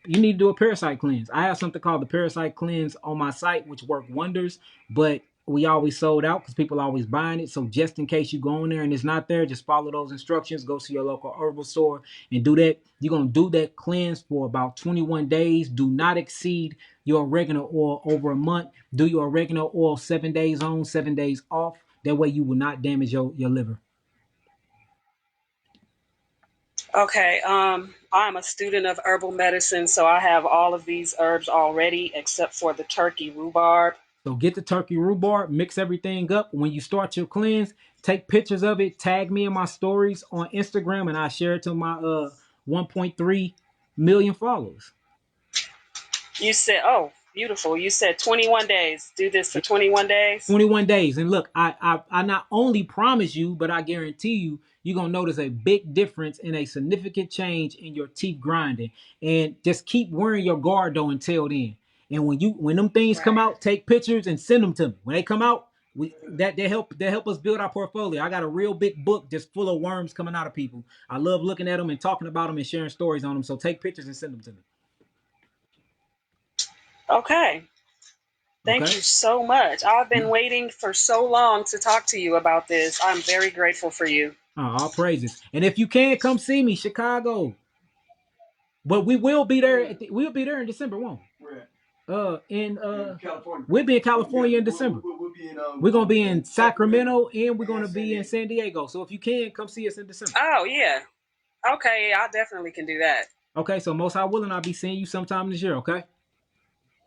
you need to do a parasite cleanse. I have something called the parasite cleanse on my site which work wonders, but we always sold out because people are always buying it. So just in case you go in there and it's not there, just follow those instructions, go to your local herbal store and do that. You're going to do that cleanse for about 21 days. Do not exceed your oregano oil over a month. Do your oregano oil 7 days on, 7 days off. That way you will not damage your liver. Okay. I'm a student of herbal medicine, so I have all of these herbs already, except for the turkey rhubarb. So get the turkey rhubarb, mix everything up. When you start your cleanse, take pictures of it, tag me in my stories on Instagram, and I share it to my 1.3 million followers. You said, oh, beautiful. You said 21 days. Do this for 21 days. 21 days. And look, I not only promise you, but I guarantee you, you're gonna notice a big difference and a significant change in your teeth grinding. And just keep wearing your guard though until then. And when them things come Right. out, take pictures and send them to me. When they come out, we that they help us build our portfolio. I got a real big book just full of worms coming out of people. I love looking at them and talking about them and sharing stories on them. So take pictures and send them to me. Okay. Thank Okay. you so much. I've been waiting for so long to talk to you about this. I'm very grateful for you. All praises. And if you can come see me, Chicago. But we will be there. Where? We'll be there in December, won't Where? we? In In California. we'll be in Yeah, California in December. we'll be in We're gonna be in Sacramento Sacramento and we're and gonna San be in Diego. San Diego. So if you can, come see us in December. Oh, yeah. Okay, I definitely can do that. Okay. So most I willing, I'll be seeing you sometime this year. Okay.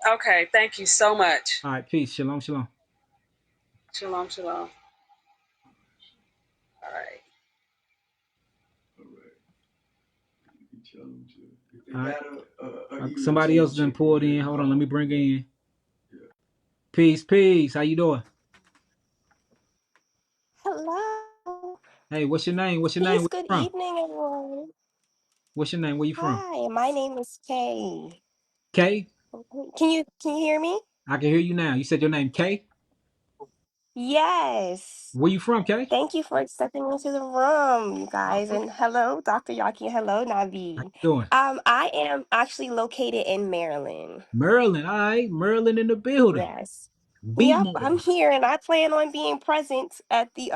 Okay, thank you so much. All right. Peace. Shalom. Shalom. Shalom, shalom. All right. All right. You tell them to, if they All right. got a email, Somebody tell them else to done check me pulled in in. and Hold on. Let call me me. bring her in. Yeah. Peace. Peace. How you doing? Hello. Hey, what's your name? What's your name? Peace. Where Good you from? evening, everyone. What's your name? Where you from? Hi, my name is Kay. Kay. Can you hear me? I can hear you now. You said your name Kay. Yes. Where you from, Kay? Thank you for stepping into the room, you guys. And hello, Dr. Yaki. Hello, How Navi. you doing? I am actually located in Maryland. Maryland. All right. Maryland in the building. Yes. Be Yep, I'm more. here and I plan on being present at the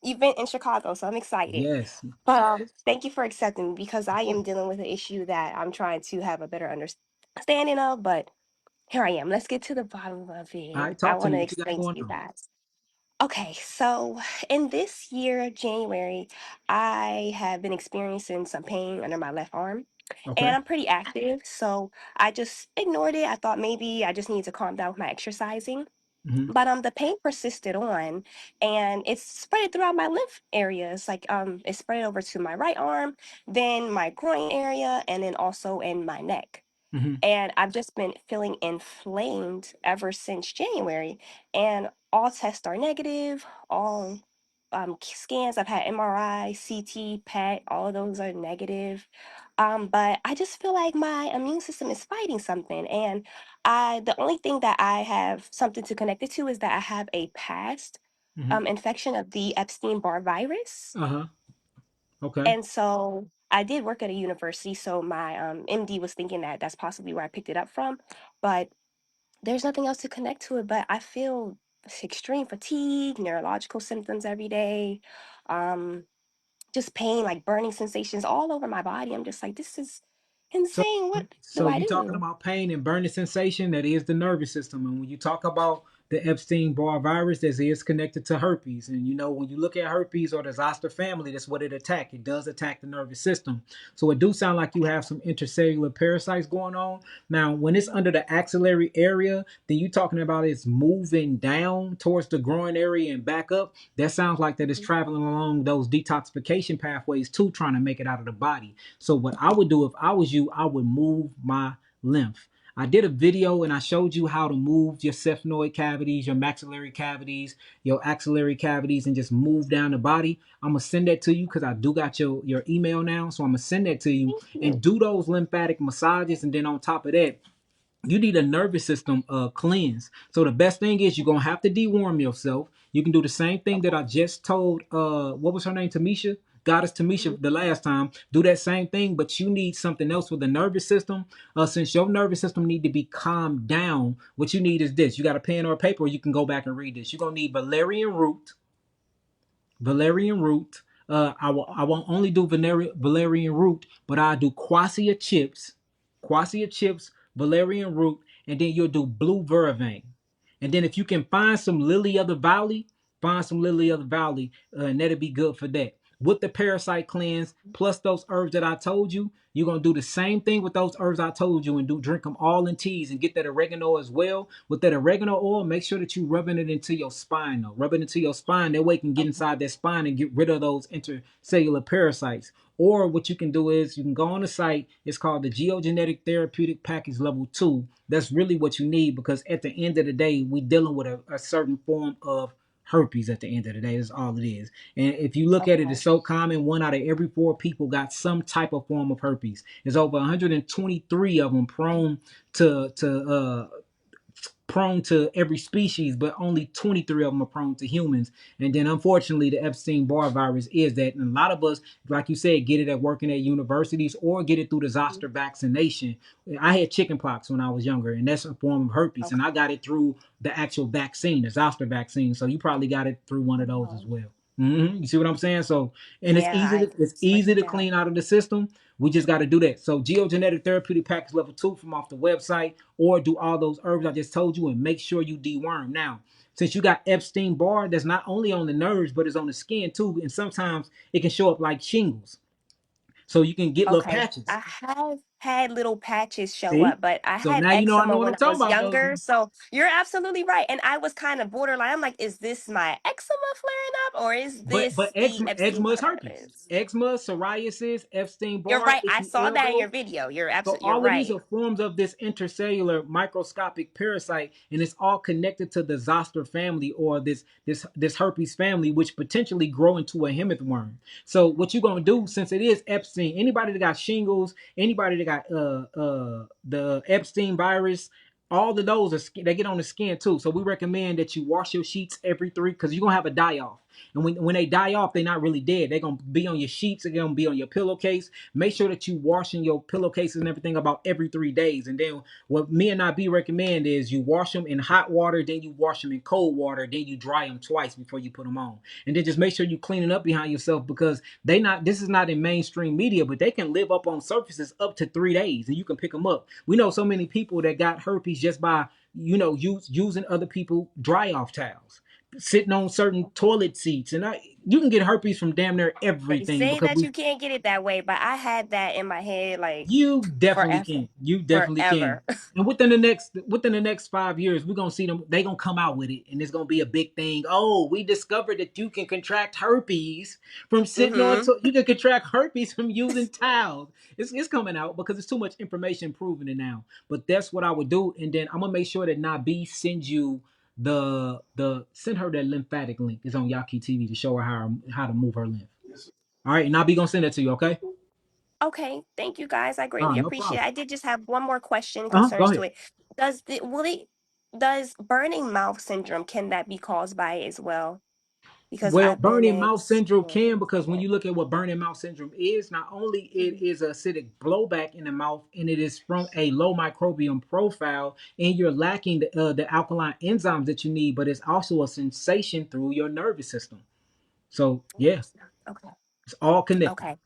event in Chicago, so I'm excited. Yes. But thank you for accepting me because I am dealing with an issue that I'm trying to have a better understanding of, but here I am. Let's get to the bottom of All it. right, I talk to want me. to What you got explain to going you on? guys. Okay, so in this year, January, I have been experiencing some pain under my left arm, and Okay. I'm pretty active, so I just ignored it. I thought maybe I just need to calm down with my exercising. Hmm. But the pain persisted on and it's spread throughout my lymph areas. Like it spread over to my right arm, then my groin area, and then also in my neck. Hmm. And I've just been feeling inflamed ever since January. And all tests are negative, all scans, I've had MRI, CT, PET, all of those are negative. But I just feel like my immune system is fighting something. And the only thing that I have something to connect it to is that I have a past Hmm. infection of the Epstein-Barr virus. Uh-huh. Okay. And so I did work at a university, so my MD was thinking that that's possibly where I picked it up from. But there's nothing else to connect to it. But I feel extreme fatigue, neurological symptoms every day, um, just pain, like burning sensations all over my body. I'm just like, this is So, insane. What do so I you talking do? about pain and burning sensation? That is the nervous system. And when you talk about the Epstein-Barr virus, that is connected to herpes. And you know, when you look at herpes or the zoster family, that's what it attacks. It does attack the nervous system. So it do sound like you have some intercellular parasites going on. Now, when it's under the axillary area, then you talking about it's moving down towards the groin area and back up. That sounds like that it's traveling along those detoxification pathways too, trying to make it out of the body. So what I would do if I was you, I would move my lymph. I did a video and I showed you how to move your cephaloid cavities, your maxillary cavities, your axillary cavities, and just move down the body. I'm gonna send that to you because I do got your email now. So I'm gonna send that to you Thank and you. do those lymphatic massages. And then on top of that, you need a nervous system cleanse. So the best thing is you're gonna have to deworm yourself. You can do the same thing that I just told what was her name? Tamisha? Goddess Tamisha the last time. Do that same thing, but you need something else with the nervous system. Since your nervous system need to be calmed down, what you need is this. You got a pen or a paper, or you can go back and read this. You're gonna need valerian root. I won't only do valerian root, but I do quassia chips, valerian root, and then you'll do blue vervain. And then if you can find some lily of the valley, find some lily of the valley, and that'll be good for that. With the parasite cleanse plus those herbs that I told you, you're gonna do the same thing with those herbs I told you and drink them all in teas and get that oregano as well. With that oregano oil, make sure that you rubbing it into your spine though. Rub it into your spine. That way it can get inside that spine and get rid of those intercellular parasites. Or what you can do is you can go on the site. It's called the Geogenetic Therapeutic Package Level 2. That's really what you need because at the end of the day, we're dealing with a certain form of herpes at the end of the day. That's all it is. And if you look at it, Okay. it's so common. 1 out of every 4 people got some type of form of herpes. There's over 123 of them prone to every species, but only 23 of them are prone to humans. And then, unfortunately, the Epstein-Barr virus is that. And a lot of us, like you said, get it at working at universities or get it through the zoster vaccination. I had chickenpox when I was younger, and that's a form of herpes. And Okay. I got it through the actual vaccine, the zoster vaccine. So you probably got it through one of those as Oh, well. You see what I'm saying? So, and it's yeah, easy I to it's just write easy it to down. clean out of the system. We just got to do that. So, geogenetic therapeutic package level 2 from off the website, or do all those herbs I just told you, and make sure you deworm. Now, since you got Epstein Barr, that's not only on the nerves, but it's on the skin too, and sometimes it can show up like shingles. So you can get little Okay. patches. I have had little patches show See? up, but I So had now you know I know eczema what when I'm I talking was about, though. younger. So you're absolutely right. And I was kind of borderline. I'm like, is this my eczema flaring up or is But this the eczema is Epstein-Barr herpes. virus? Eczema, psoriasis, Epstein You're Barr, right. I itchy saw that in your elbow. video. So You're all of these right. are forms of this intercellular microscopic parasite, and it's all connected to the zoster family or this herpes family, which potentially grow into a hemorrhage worm. So what you're gonna do, since it is Epstein, anybody that got shingles, anybody that got the Epstein virus, all of those they get on the skin too. So we recommend that you wash your sheets every 3 because you're gonna have a die off. And when they die off, they're not really dead. They're gonna be on your sheets, they're gonna be on your pillowcase. Make sure that you washing your pillowcases and everything about every 3 days. And then what me and IB recommend is you wash them in hot water, then you wash them in cold water, then you dry them twice before you put them on. And then just make sure you cleaning up behind yourself because this is not in mainstream media, but they can live up on surfaces up to 3 days and you can pick them up. We know so many people that got herpes just by using other people dry off towels. sitting on certain toilet seats, and you can get herpes from damn near They everything say because that you can't get it that way, but I had that in my head like you definitely forever. can. You definitely can. Forever. And within the next 5 years, we're gonna see them. They gonna come out with it, and it's gonna be a big thing. Oh, we discovered that you can contract herpes from sitting on. Mm-hmm. You can contract herpes from using towels. It's coming out because it's too much information proving it now. But that's what I would do, and then I'm gonna make sure that Nabi sends you send her that lymphatic link. It's on Yahki TV to show her how to move her lymph. Yes, sir. All right, Nabi gonna send that to you. Okay. Okay, thank you guys. I All greatly right, no appreciate it. problem. I did just have one more question Go concerns to ahead. it. Will it does burning mouth syndrome, can that be caused by it as well? Because Well, I've been burning mouth syndrome can, because experiencing when it. you look at what burning mouth syndrome is, not only it Mhm. is acidic blowback in the mouth, and it is from a low microbiome profile, and you're lacking the alkaline enzymes that you need, but it's also a sensation through your nervous system. So yeah, Okay. it's all connected. Okay. And,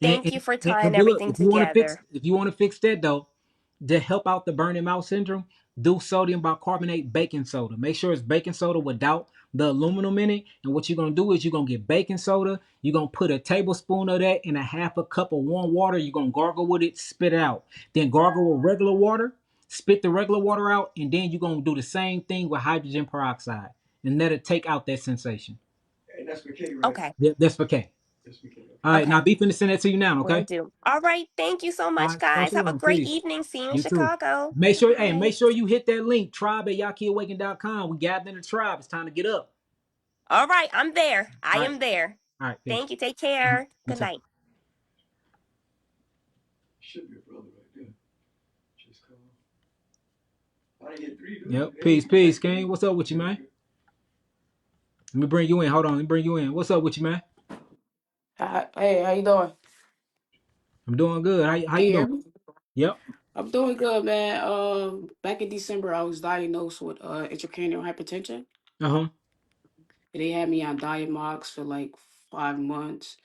Thank you and, for and tying Willa, everything together. if you want to fix that though, to help out the burning mouth syndrome, do sodium bicarbonate baking soda. Make sure it's baking soda without the aluminum in it. And what you're gonna do is you're gonna get baking soda. You're gonna put a tablespoon of that in a half a cup of warm water. You're gonna gargle with it, spit it out. Then gargle with regular water, spit the regular water out, and then you're gonna do the same thing with hydrogen peroxide, and that'll take out that sensation. And that's for K, right? Okay. Yeah, that's for K. That's for K. All Okay. right, now Okay. be finna send that to you now, Will okay? do. All right. Thank you so All much, right, talk guys. to you Have a later. great Peace. evening. See you in You too. Chicago. Make Bye. sure you hit that link, tribe at yakiawaken.com. We gathered in the tribe. It's time to get up. All right. I'm there. I All right. am there. All right, peace. Thank you. Take care. You Good too. night. Should be a brother right there. Just call. I didn't hit three, dude. Yep. Hey, Peace, King. What's up with you, man? Let me bring you in. Hold on. Let me bring you in. What's up with you, man? Hey, how you doing? I'm doing good. How Can you you doing? hear me? Yep. I'm doing good, man. Back in December, I was diagnosed with intracranial hypertension. Uh-huh. They had me on Diamox for like 5 months,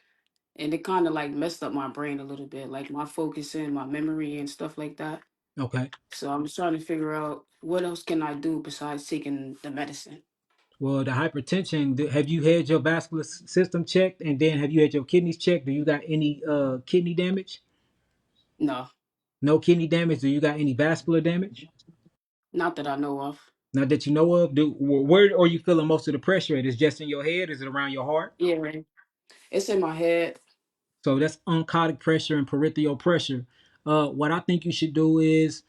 and it kind of like messed up my brain a little bit, like my focusing, my memory, and stuff like that. Okay. So I'm just trying to figure out what else can I do besides taking the medicine. Well, the hypertension, have you had your vascular system checked, and then have you had your kidneys checked? Do you got any kidney damage? No, No kidney damage. Do you got any vascular damage? not that I know of. Not that you know of. Where are you feeling most of the pressure at? Is it just in your head? Is it around your heart? Yeah, right. It's in my head. So that's oncotic pressure and peripheral pressure. What I think you should do is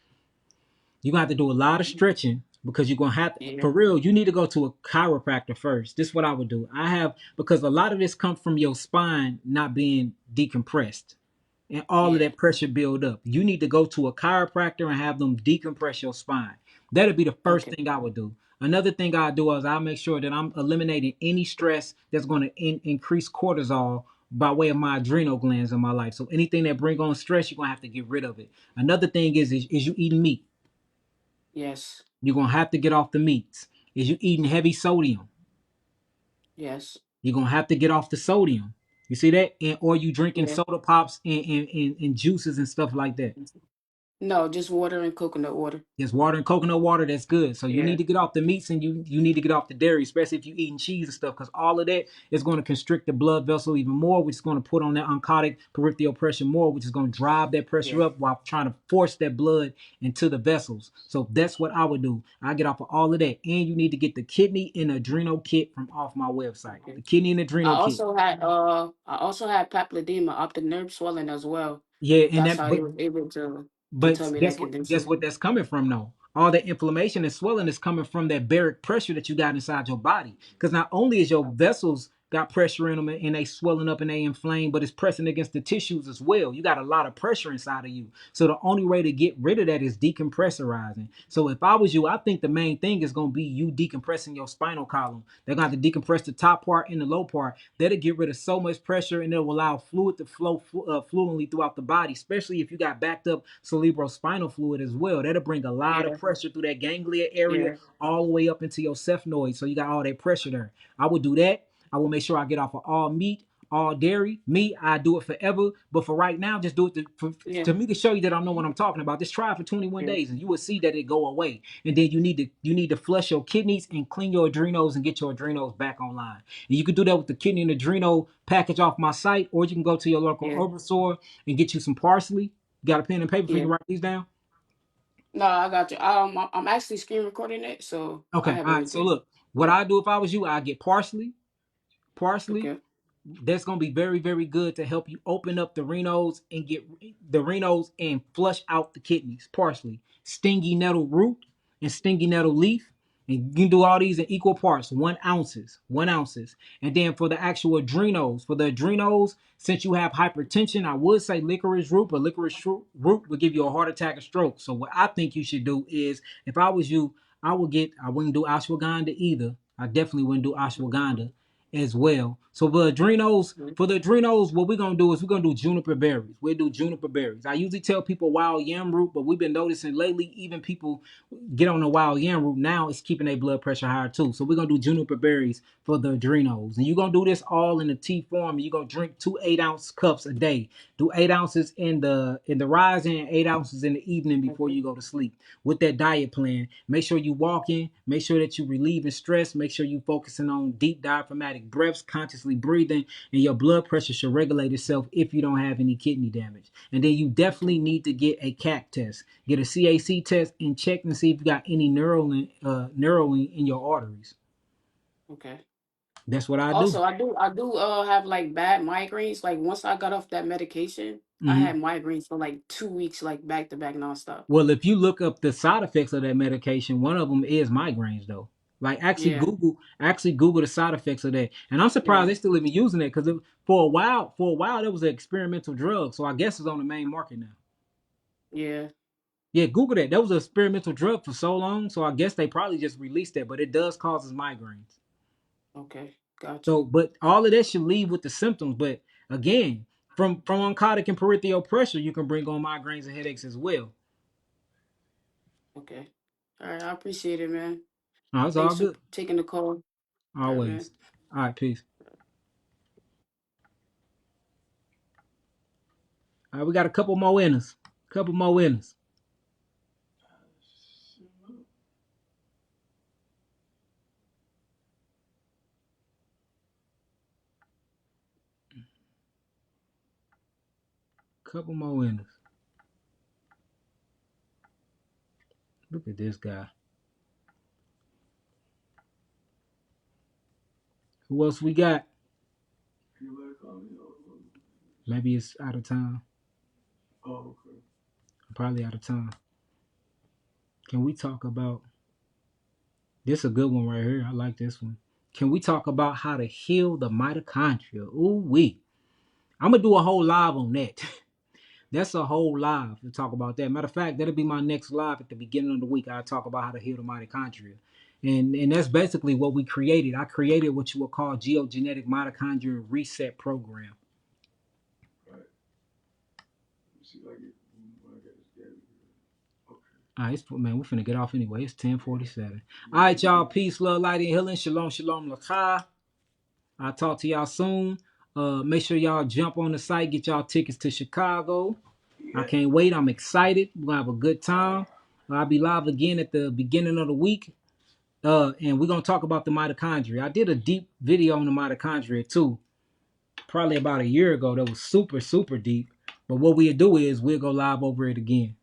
you're gonna have to do a lot of stretching because you're gonna have to, Yeah. for real, you need to go to a chiropractor first. This is what I would do. I have, because a lot of this comes from your spine not being decompressed, and all of Yeah. that pressure build up. You need to go to a chiropractor and have them decompress your spine. That'd be the first Okay. thing I would do. Another thing I do is I'll make sure that I'm eliminating any stress that's going to increase cortisol by way of my adrenal glands in my life. So anything that bring on stress, you're gonna have to get rid of it. Another thing is you eating meat. Yes. You're gonna have to get off the meats. Is you eating heavy sodium? Yes. You're gonna have to get off the sodium. You see that? And or you drinking Yeah. soda pops and juices and stuff like that. No, just water and coconut water. There's water and coconut water that's good. So you Yeah. need to get off the meats, and you need to get off the dairy, especially if you're eating cheese and stuff, because all of that is going to constrict the blood vessel even more, which is going to put on that oncotic peripheral pressure more, which is going to drive that pressure Yeah. up while trying to force that blood into the vessels. So that's what I would do. I get off of all of that. And you need to get the kidney and adrenal kit from off my website. Okay. The kidney and adrenal kit. I also had papilledema, optic nerve swelling as well. Yeah, and That's that how but they were able to But tell me that guess condition. what that's coming from though? All that inflammation and swelling is coming from that baric pressure that you got inside your body. Because not only is your vessels got pressure in them and they swelling up and they inflamed, but it's pressing against the tissues as well. You got a lot of pressure inside of you. So the only way to get rid of that is decompressorizing. So if I was you, I think the main thing is gonna be you decompressing your spinal column. They're gonna have to decompress the top part and the low part. That'll get rid of so much pressure and it'll allow fluid to flow fluently throughout the body, especially if you got backed up cerebrospinal fluid as well. That'll bring a lot of Yeah. pressure through that ganglia area Yeah. all the way up into your cephaloid. So you got all that pressure there. I would do that. I will make sure I get off of all meat, all dairy. Me, I do it forever. But for right now, just do it Yeah. to me to show you that I know what I'm talking about. Just try it for 21 Yeah. days and you will see that it go away. And then you need to flush your kidneys and clean your adrenals and get your adrenals back online. And you can do that with the kidney and adrenal package off my site, or you can go to your local Yeah. herbal store and get you some parsley. You got a pen and paper for you Yeah. to write these down? No, I got you. I'm actually screen recording it, so I Okay. have All right. So everything. look, what I do if I was you, I get parsley, Okay. that's going to be very, very good to help you open up the renos and get the renos and flush out the kidneys. Parsley, stingy nettle root, and stingy nettle leaf. And you can do all these in equal parts, 1 ounces. And then for the actual adrenals, since you have hypertension, I would say licorice root, but root will give you a heart attack or stroke. So what I think you should do is, if I was you, I wouldn't do ashwagandha either. I definitely wouldn't do ashwagandha as well. So Mhm. for the adrenals, what we're gonna do is we're gonna do juniper berries. We'll do juniper berries. I usually tell people wild yam root, but we've been noticing lately, even people get on the wild yam root now, it's keeping their blood pressure higher too. So we're gonna do juniper berries for the adrenals. And you're gonna do this all in the tea form. You're gonna drink 2 8-ounce cups a day. Do 8 ounces in the rising and 8 ounces in the evening before Okay. you go to sleep. With that diet plan, make sure you walking, make sure that you relieving stress, make sure you focusing on deep diaphragmatic breaths, consciously breathing, and your blood pressure should regulate itself if you don't have any kidney damage. And then you definitely Okay. need to get a CAC test, get a CAC test, and check and see if you got any narrowing in your arteries. Okay. That's what I do. Also, I do have like bad migraines. Like once I got off that medication, I Mhm. had migraines for like 2 weeks, like back to back nonstop. Well, if you look up the side effects of that medication, one of them is migraines, though. Like Yeah. actually Google the side effects of that. And I'm surprised Yeah. they still even using it because for a while, that was an experimental drug. So I guess it's on the main market now. Yeah. Yeah, Google that. That was an experimental drug for so long. So I guess they probably just released that, but it does causes migraines. Okay. Got So, you. but all of that should leave with the symptoms. But again, from oncotic and peripheral pressure, you can bring on migraines and headaches as well. Okay. All right. I appreciate it, man. No, it's all Thanks for good. taking the call. All right, man. Always. All right, peace. All right, we got a couple more winners. Couple more winners. Couple more winners. Look at this guy. Who else we got? Anybody call me? Maybe it's out of time. Oh, okay. Probably out of time. Can we talk about this? Is a good one right here. I like this one. Can we talk about how to heal the mitochondria? Ooh wee. I'm gonna do a whole live on that. That's a whole live to talk about that. Matter of fact, that'll be my next live at the beginning of the week. I talk about how to heal the mitochondria. And that's basically what we created. I created what you would call geogenetic mitochondria reset program. Right. Let me see if I get when I get this together. Okay. All right, man, we're finna get off anyway. It's 10:47. All right, y'all. Peace, love, light, and healing. Shalom, shalom, lakah. I'll talk to y'all soon. Make sure y'all jump on the site, get y'all tickets to Chicago. I Yeah. can't wait. I'm excited. We're gonna have a good time. I'll be live again at the beginning of the week. And we're gonna talk about the mitochondria. I did a deep video on the mitochondria too, probably about a year ago. That was super, super deep. But what we'll do is we'll go live over it again.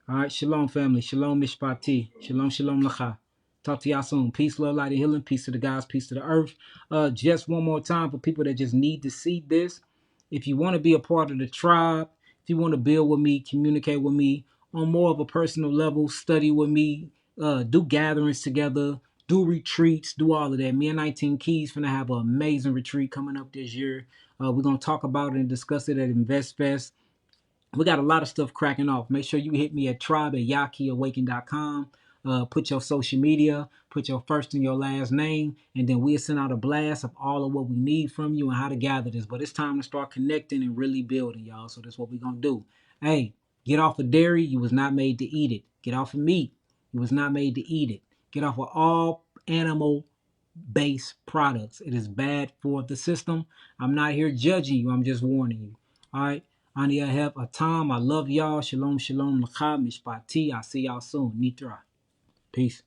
All right, shalom, family. Shalom, mishpati. Shalom, shalom, lacha. Talk to y'all soon. Peace, love, light, and healing. Peace to the guys. Peace to the earth. Just one more time for people that just need to see this. If you want to be a part of the tribe, if you want to build with me, communicate with me on more of a personal level, study with me, do gatherings together, do retreats, do all of that. Me and 19 Keys finna have an amazing retreat coming up this year. We're gonna talk about it and discuss it at InvestFest. We got a lot of stuff cracking off. Make sure you hit me at tribe@yakiawaken.com. Put your social media, put your first and your last name, and then we'll send out a blast of all of what we need from you and how to gather this. But it's time to start connecting and really building, y'all. So that's what we're gonna do. Hey, get off of dairy. You was not made to eat it. Get off of meat. You was not made to eat it. Get off of all animal based products. It is bad for the system. I'm not here judging you. I'm just warning you. All right. Ani have a time. I love y'all. Shalom, shalom, lakha, mishpati. I'll see y'all soon. Nitra. Peace.